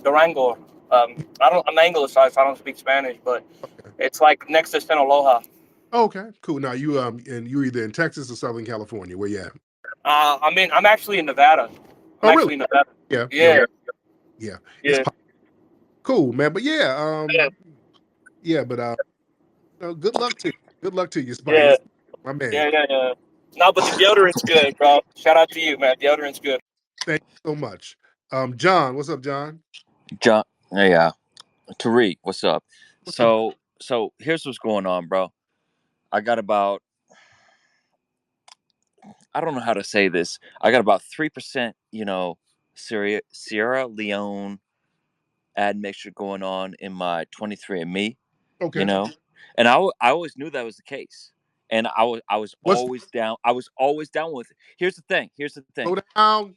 Durango. I'm Anglicized, so I don't speak Spanish, but it's like next to Sinaloa. Okay, cool. Now and you're either in Texas or Southern California. Where you at? I'm actually in Nevada. I'm Oh, really? actually in Nevada. Yeah, Yeah, yeah. It's yeah, cool, man. But yeah, but good luck to you. Good luck to you, yeah, Spice, my man. yeah. No, but the deodorant's good, bro. Shout out to you, man. Deodorant's good. Thank you so much. John, what's up, John? John, yeah, Tariq, what's up? What's the So here's what's going on, bro. I got about I don't know how to say this. I got about 3%, Sierra Leone admixture going on in my 23andMe, you okay? know, and I always knew that was the case. and I was What's always down. I was always down with it. Here's the thing. Here's the thing. slow down?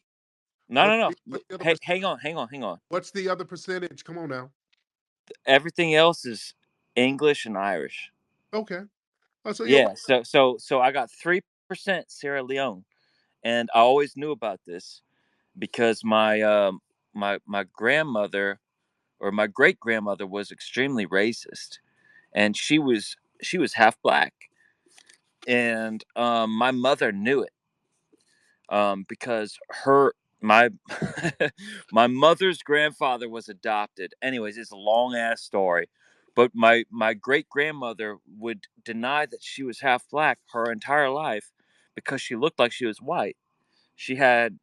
No, no, no. What's the other Hey, hang on, hang on, hang on. what's the other percentage? Come on now. Everything else is English and Irish. Okay. Oh, so you're Yeah. So I got 3% Sierra Leone, and I always knew about this because my grandmother or my great grandmother was extremely racist, and she was half black, and my mother knew it, because her my my mother's grandfather was adopted. Anyways, it's a long ass story, but my great grandmother would deny that she was half black her entire life because she looked like she was white. She had,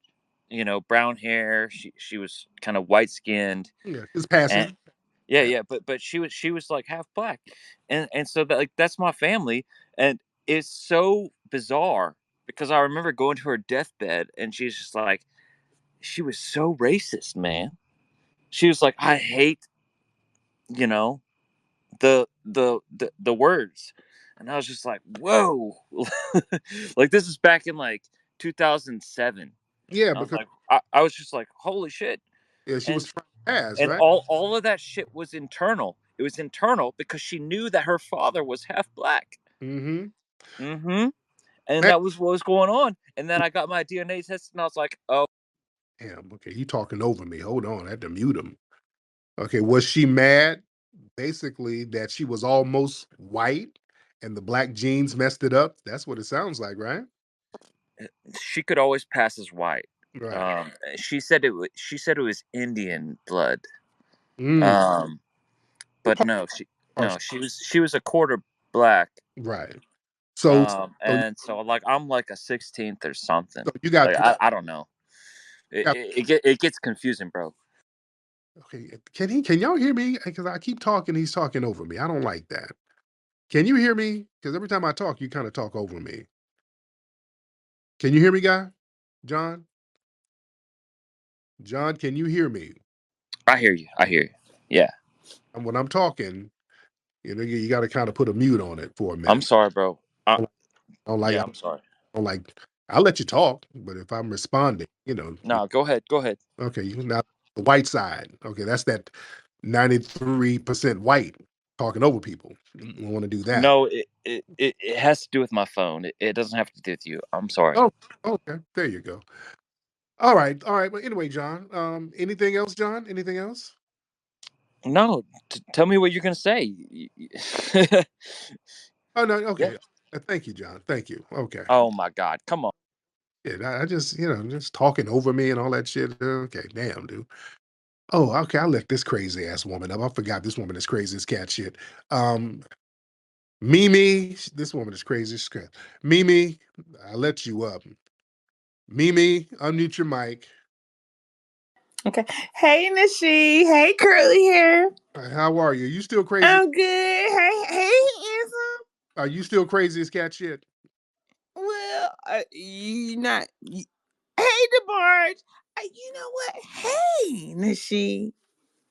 brown hair. She was kind of white skinned, yeah, it's and passing. yeah, Yeah. yeah, but she was like half black, and so that, like, that's my family, and it's so bizarre because I remember going to her deathbed, and she's just like, she was so racist, man. She was like, I hate, you know, the words, and I was just like, whoa, like this is back in like 2007. Yeah, I was because like, I was just like, holy shit, yeah, she and was from pass, and right? all of that shit was internal. It was internal because she knew that her father was half black. Mm-hmm. Mm-hmm. And Man, that was what was going on. And then I got my DNA test, and I was like, oh, damn, okay, you talking over me. Hold on, I had to mute him. Okay, was she mad basically that she was almost white and the black genes messed it up? That's what it sounds like, right? she could always pass as white. Right. She said it was Indian blood. Mm. Um, Well, but no, partial, she was a quarter black. right. So, so, And so like I'm like a 16th or something. so you got Like three. I don't know. It gets confusing, bro. Okay, can y'all hear me? Because I keep talking, he's talking over me. I don't like that. Can you hear me? Because every time I talk, you kind of talk over me. Can you hear me, guy? John? John, can you hear me? I hear you. I hear you. Yeah. And when I'm talking, you got to kind of put a mute on it for a I'm minute. sorry, bro. I don't like, Yeah, I I'm sorry. don't like, I'll let you talk, but if I'm responding, No, go ahead. Go ahead. okay, you now the white side. Okay, that's that 93% white talking over people. We want to do that. No, it has to do with my phone. It doesn't have to do with you. I'm sorry. Oh, okay. There you go. All right, all right. But anyway, John, anything else, John? Anything else? No, tell me what you're gonna say. Oh no, Yeah. okay. Thank you, John. Thank you. Okay. Oh my God. Come on. Yeah, I just, just talking over me and all that shit. Okay, damn, dude. Oh, okay. I let this crazy ass woman up. I forgot this woman is crazy as cat shit. Um, Mimi, this woman is crazy as crap. Mimi, I let you up. Mimi, unmute your mic. Okay. Hey, Nishi. Hey, curly hair. How are you? You still crazy? I'm good. Hey, handsome. Are you still crazy as cat shit? Well, you not. Hey, DeBarge. You know what? Hey, Nishi.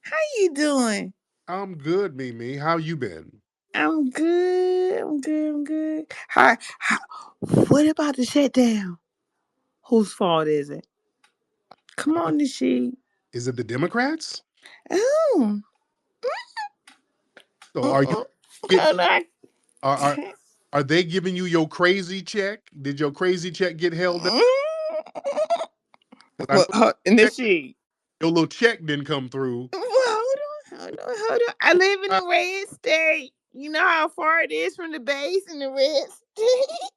How you doing? I'm good, Mimi. How you been? I'm good. I'm good. I'm good. What about the shutdown? Whose fault is it? Come Uh, on, Nishi. Is it the Democrats? Oh. So are you Uh-uh. get Hold on. are are are they giving you your crazy check? Did your crazy check get held up? 'Cause I Well, know Nishi. your little check didn't come through. Well, hold on. I live in Uh, a red state. You know how far it is from the base in the red state?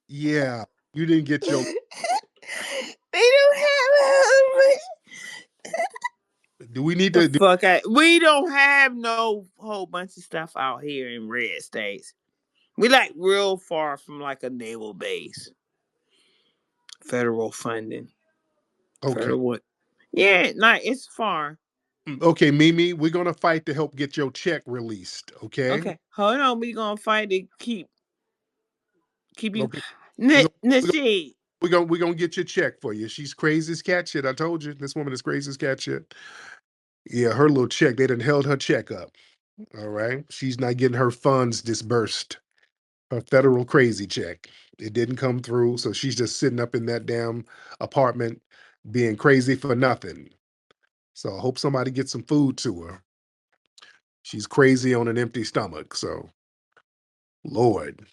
yeah, you didn't get your. They don't have Do we need the to? fuck out. We don't have no whole bunch of stuff out here in red states. We like real far from like a naval base. Federal funding. Okay, Federal what? Yeah, like it's far. okay, Mimi, we're gonna fight to help get your check released. Okay, Okay, hold on. We gonna fight to keep you. okay, we're gonna, we're gonna, Nasheed. we're gonna get your check for you. She's crazy as cat shit. I told you, this woman is crazy as cat shit. Yeah, her little check, they done held her check up. All right. She's not getting her funds disbursed. Her federal crazy check. It didn't come through, so she's just sitting up in that damn apartment being crazy for nothing. So I hope somebody gets some food to her. She's crazy on an empty stomach. So, Lord,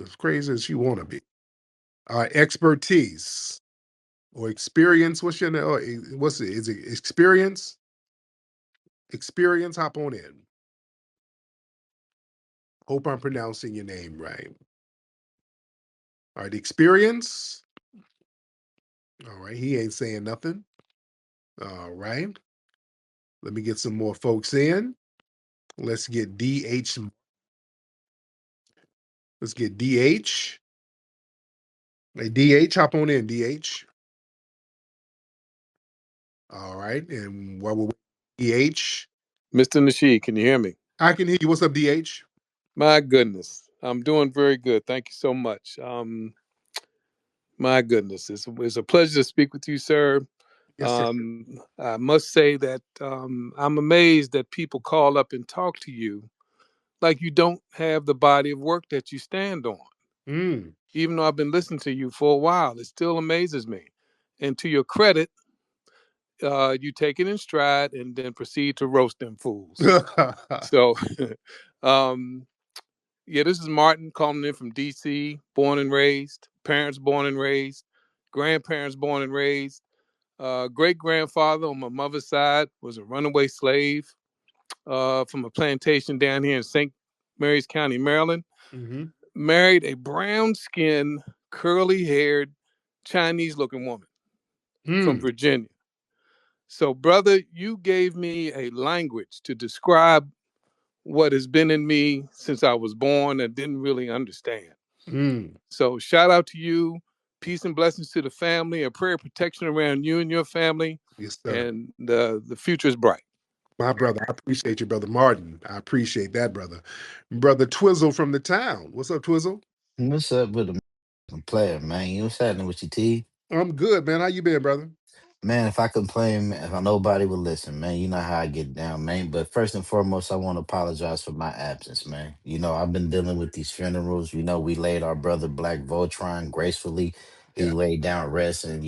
as crazy as she want to be. Expertise or experience. What's your name? What's it? Is it experience? Experience. Hop on in. Hope I'm pronouncing your name right. All right, experience. All right, he ain't saying nothing. All right, let me get some more folks in. Let's get DH. Let's get DH. Hey, DH, hop on in, DH. All right, and while we're DH, Mr. Nasheed, can you hear me? I can hear you. What's up, DH? My goodness, I'm doing very good. Thank you so much. My goodness, it's a pleasure to speak with you, sir. Yes, sir. I must say that I'm amazed that people call up and talk to you like you don't have the body of work that you stand on. Mm. Even though I've been listening to you for a while, it still amazes me. And to your credit, you take it in stride and then proceed to roast them fools. So, um, yeah, this is Martin calling in from DC, born and raised, parents born and raised, grandparents born and raised. Great grandfather on my mother's side was a runaway slave from a plantation down here in St. Mary's County, Maryland. hmm Married a brown skinned, curly haired, Chinese looking woman from mm. Virginia. So, brother, you gave me a language to describe what has been in me since I was born and didn't really understand. Mm. So shout out to you. Peace and blessings to the family, and prayer protection around you and your family. Yes, sir. And the future is bright. My brother, I appreciate you, brother Martin. I appreciate that, brother. Brother Twizzle from the town. What's up, Twizzle? What's up with the player, man? You what's happening with your T? I'm good, man. How you been, brother? Man, if I complain, man, if nobody would listen, man, you know how I get down, man. But first and foremost, I want to apologize for my absence, man. You know, I've been dealing with these funerals. You know, we laid our brother Black Voltron gracefully. He Yeah. laid down rest, and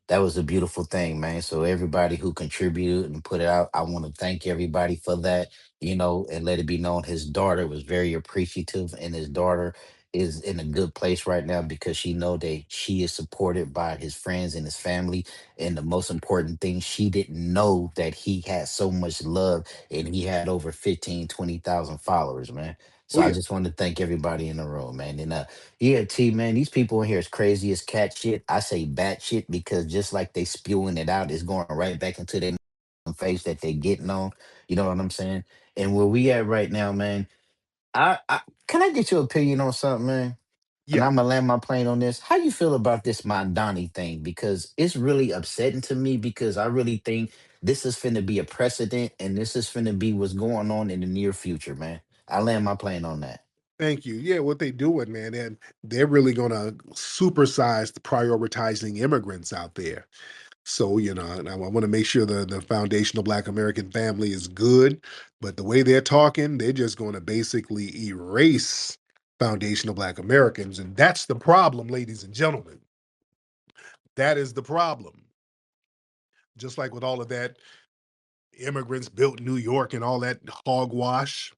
that was a beautiful thing, man. So everybody who contributed and put it out, I want to thank everybody for that. And let it be known his daughter was very appreciative, and his daughter is in a good place right now because she know that she is supported by his friends and his family, and the most important thing, she didn't know that he had so much love and he had over 15, 20,000 followers, man. Oh So I yeah. just want to thank everybody in the room, man. And yeah, T man, these people in here is crazy as cat shit. I say bat shit because just like they spewing it out, it's going right back into their face that they getting on. You know what I'm saying? And where we at right now, man, I can I get your opinion on something, man? And Yeah. I'm gonna land my plane on this. How you feel about this Mondani thing? Because it's really upsetting to me because I really think this is finna be a precedent and this is finna be what's going on in the near future, man. I land my plane on that. Thank you. Yeah, what they doing, man, and they're really gonna supersize the prioritizing immigrants out there. So, and I want to make sure the foundational Black American family is good, but the way they're talking, they're just going to basically erase foundational Black Americans, and that's the problem, ladies and gentlemen. That is the problem. Just like with all of that immigrants built New York and all that hogwash,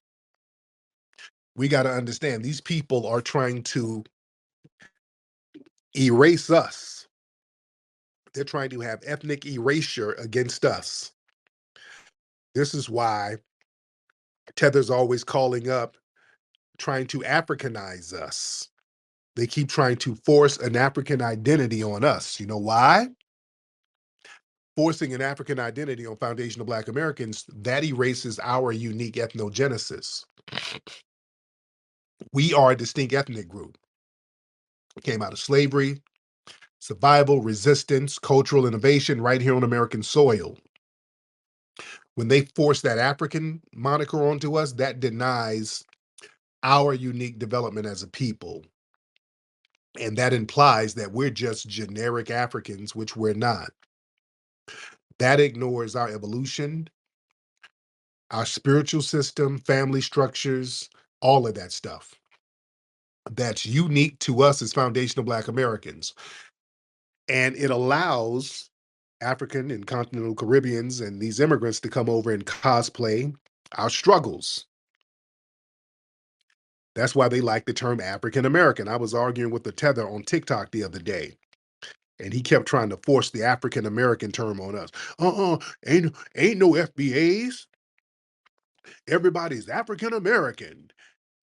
we got to understand these people are trying to erase us. They're trying to have ethnic erasure against us. This is why Tether's always calling up, trying to Africanize us. They keep trying to force an African identity on us. You know why? Forcing an African identity on foundational Black Americans, that erases our unique ethnogenesis. We are a distinct ethnic group. We came out of slavery, survival, resistance, cultural innovation right here on American soil. When they force that African moniker onto us, that denies our unique development as a people. And that implies that we're just generic Africans, which we're not. That ignores our evolution, our spiritual system, family structures, all of that stuff. that's unique to us as foundational Black Americans. And it allows African and continental Caribbeans and these immigrants to come over and cosplay our struggles. That's why they like the term African American. I was arguing with the Tether on TikTok the other day, and he kept trying to force the African American term on us. Ain't no FBAs. Everybody's African American.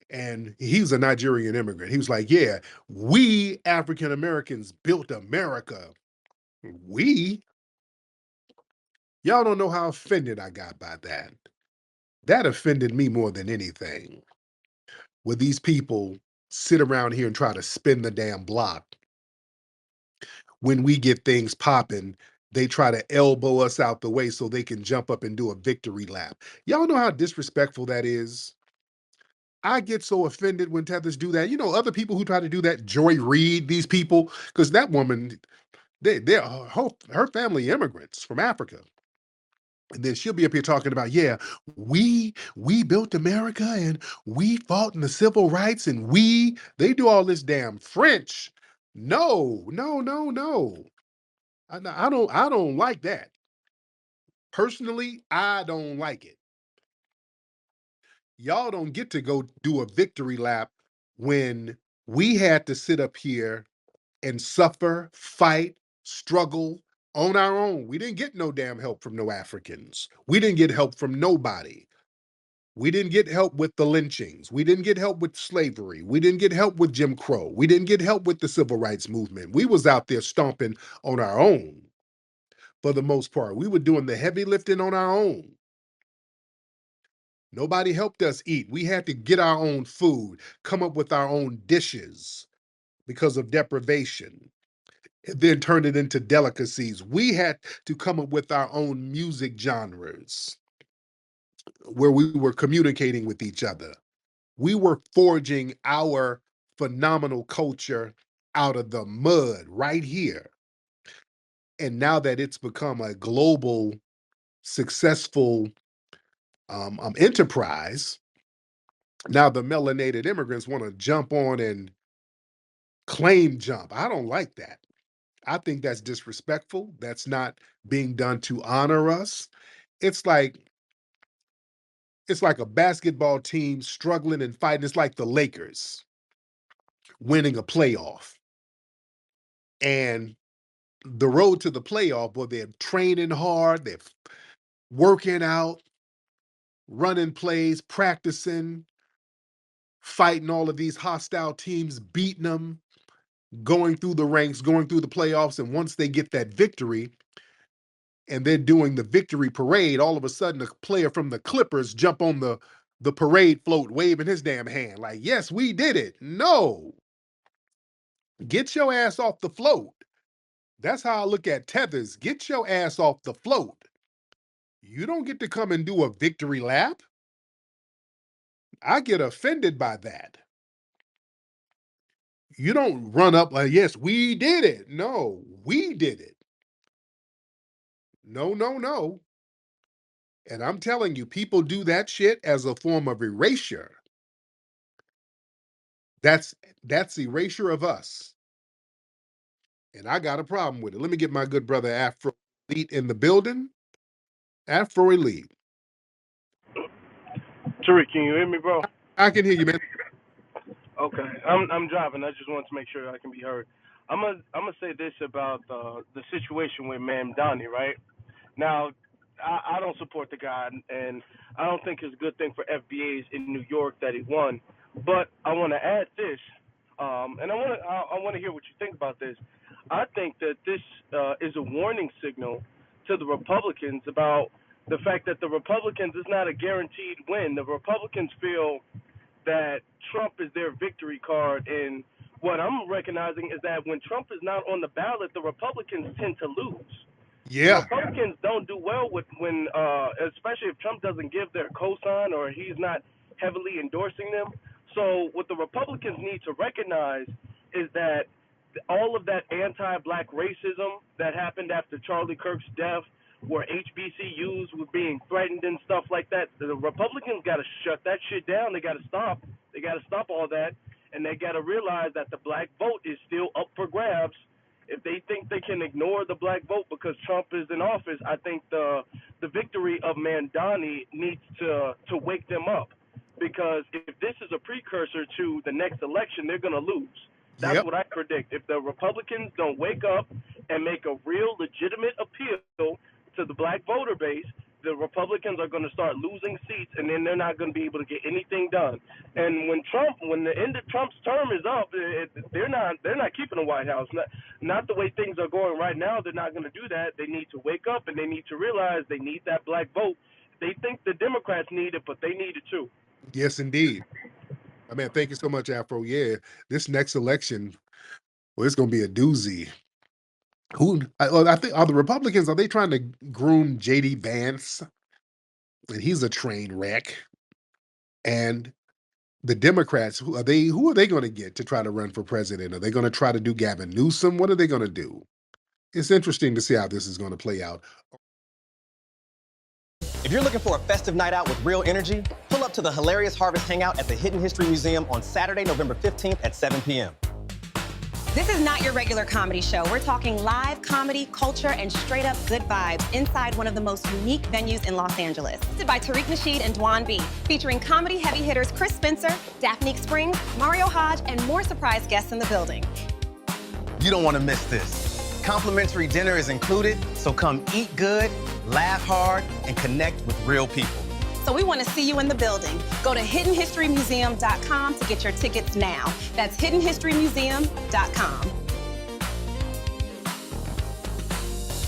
And he was a Nigerian immigrant. He was like, yeah, we African Americans built America. We? Y'all don't know how offended I got by that. That offended me more than anything. Where these people sit around here and try to spin the damn block. When we get things popping, they try to elbow us out the way so they can jump up and do a victory lap. Y'all know how disrespectful that is? I get so offended when tethers do that. You know, other people who try to do that, Joy Reid, these people, because that woman, they're her family immigrants from Africa. And then she'll be up here talking about, yeah, we built America and we fought in the civil rights and they do all this damn French. No, no, no, no. I don't like that. Personally, I don't like it. Y'all don't get to go do a victory lap when we had to sit up here and suffer, fight, struggle on our own. We didn't get no damn help from no Africans. We didn't get help from nobody. We didn't get help with the lynchings. We didn't get help with slavery. We didn't get help with Jim Crow. We didn't get help with the civil rights movement. We was out there stomping on our own for the most part. We were doing the heavy lifting on our own. Nobody helped us eat. We had to get our own food, come up with our own dishes because of deprivation, and then turn it into delicacies. We had to come up with our own music genres where we were communicating with each other. We were forging our phenomenal culture out of the mud right here. And now that it's become a global, successful enterprise, now the melanated immigrants want to jump on and claim jump. I don't like that. I think that's disrespectful. That's not being done to honor us. It's like it's like a basketball team struggling and fighting. It's like the Lakers winning a playoff. And the road to the playoff, where they're training hard, they're working out, running plays, practicing, fighting all of these hostile teams, beating them, going through the ranks, going through the playoffs. And once they get that victory and they're doing the victory parade, all of a sudden a player from the Clippers jump on the parade float waving his damn hand like, yes, we did it. No, get your ass off the float. That's how I look at tethers. Get your ass off the float. You don't get to come and do a victory lap. I get offended by that. You don't run up like, yes, we did it. No, we did it. No, no, no. And I'm telling you, people do that shit as a form of erasure. That's erasure of us. And I got a problem with it. Let me get my good brother Afro Elite in the building. Afro Elite. Tariq, can you hear me, bro? I can hear you, man. Okay, I'm driving. I just wanted to make sure I can be heard. I'm gonna say this about the situation with Ma'am Donnie, right? Now, I don't support the guy, and I don't think it's a good thing for FBAs in New York that he won. But I want to add this, and I want to hear what you think about this. I think that this is a warning signal to the Republicans about the fact that the Republicans is not a guaranteed win. The Republicans feel that Trump is their victory card, and what I'm recognizing is that when Trump is not on the ballot, the Republicans tend to lose. The Yeah. Republicans don't do well with when, especially if Trump doesn't give their cosign or he's not heavily endorsing them. So what the Republicans need to recognize is that all of that anti-black racism that happened after Charlie Kirk's death, where HBCUs were being threatened and stuff like that, the Republicans got to shut that shit down. They got to stop. They got to stop all that. and they got to realize that the black vote is still up for grabs. If they think they can ignore the black vote because Trump is in office, I think the victory of Mandani needs to wake them up, because if this is a precursor to the next election, they're going to lose. That's what I predict. If the Republicans don't wake up and make a real legitimate appeal to the black voter base, the Republicans are going to start losing seats, and then they're not going to be able to get anything done. And when the end of Trump's term is up, they're not keeping the White House. Not the way things are going right now. They're not going to do that. They need to wake up, and they need to realize they need that black vote. They think the Democrats need it, but they need it too. Yes, indeed. I mean, thank you so much, Afro. Yeah, this next election, well, it's going to be a doozy. I think, are the Republicans, are they trying to groom J.D. Vance? And he's a train wreck. And the Democrats, who are they going to get to try to run for president? Are they going to try to do Gavin Newsom? What are they going to do? It's interesting to see how this is going to play out. If you're looking for a festive night out with real energy, pull up to the Hilarious Harvest Hangout at the Hidden History Museum on Saturday, November 15th at 7 p.m. This is not your regular comedy show. We're talking live comedy, culture, and straight up good vibes inside one of the most unique venues in Los Angeles. Hosted by Tariq Nasheed and Dwan B, featuring comedy heavy hitters Chris Spencer, Daphne Springs, Mario Hodge, and more surprise guests in the building. You don't want to miss this. Complimentary dinner is included, so come eat good, laugh hard, and connect with real people. So we want to see you in the building. Go to hiddenhistorymuseum.com to get your tickets now. That's hiddenhistorymuseum.com.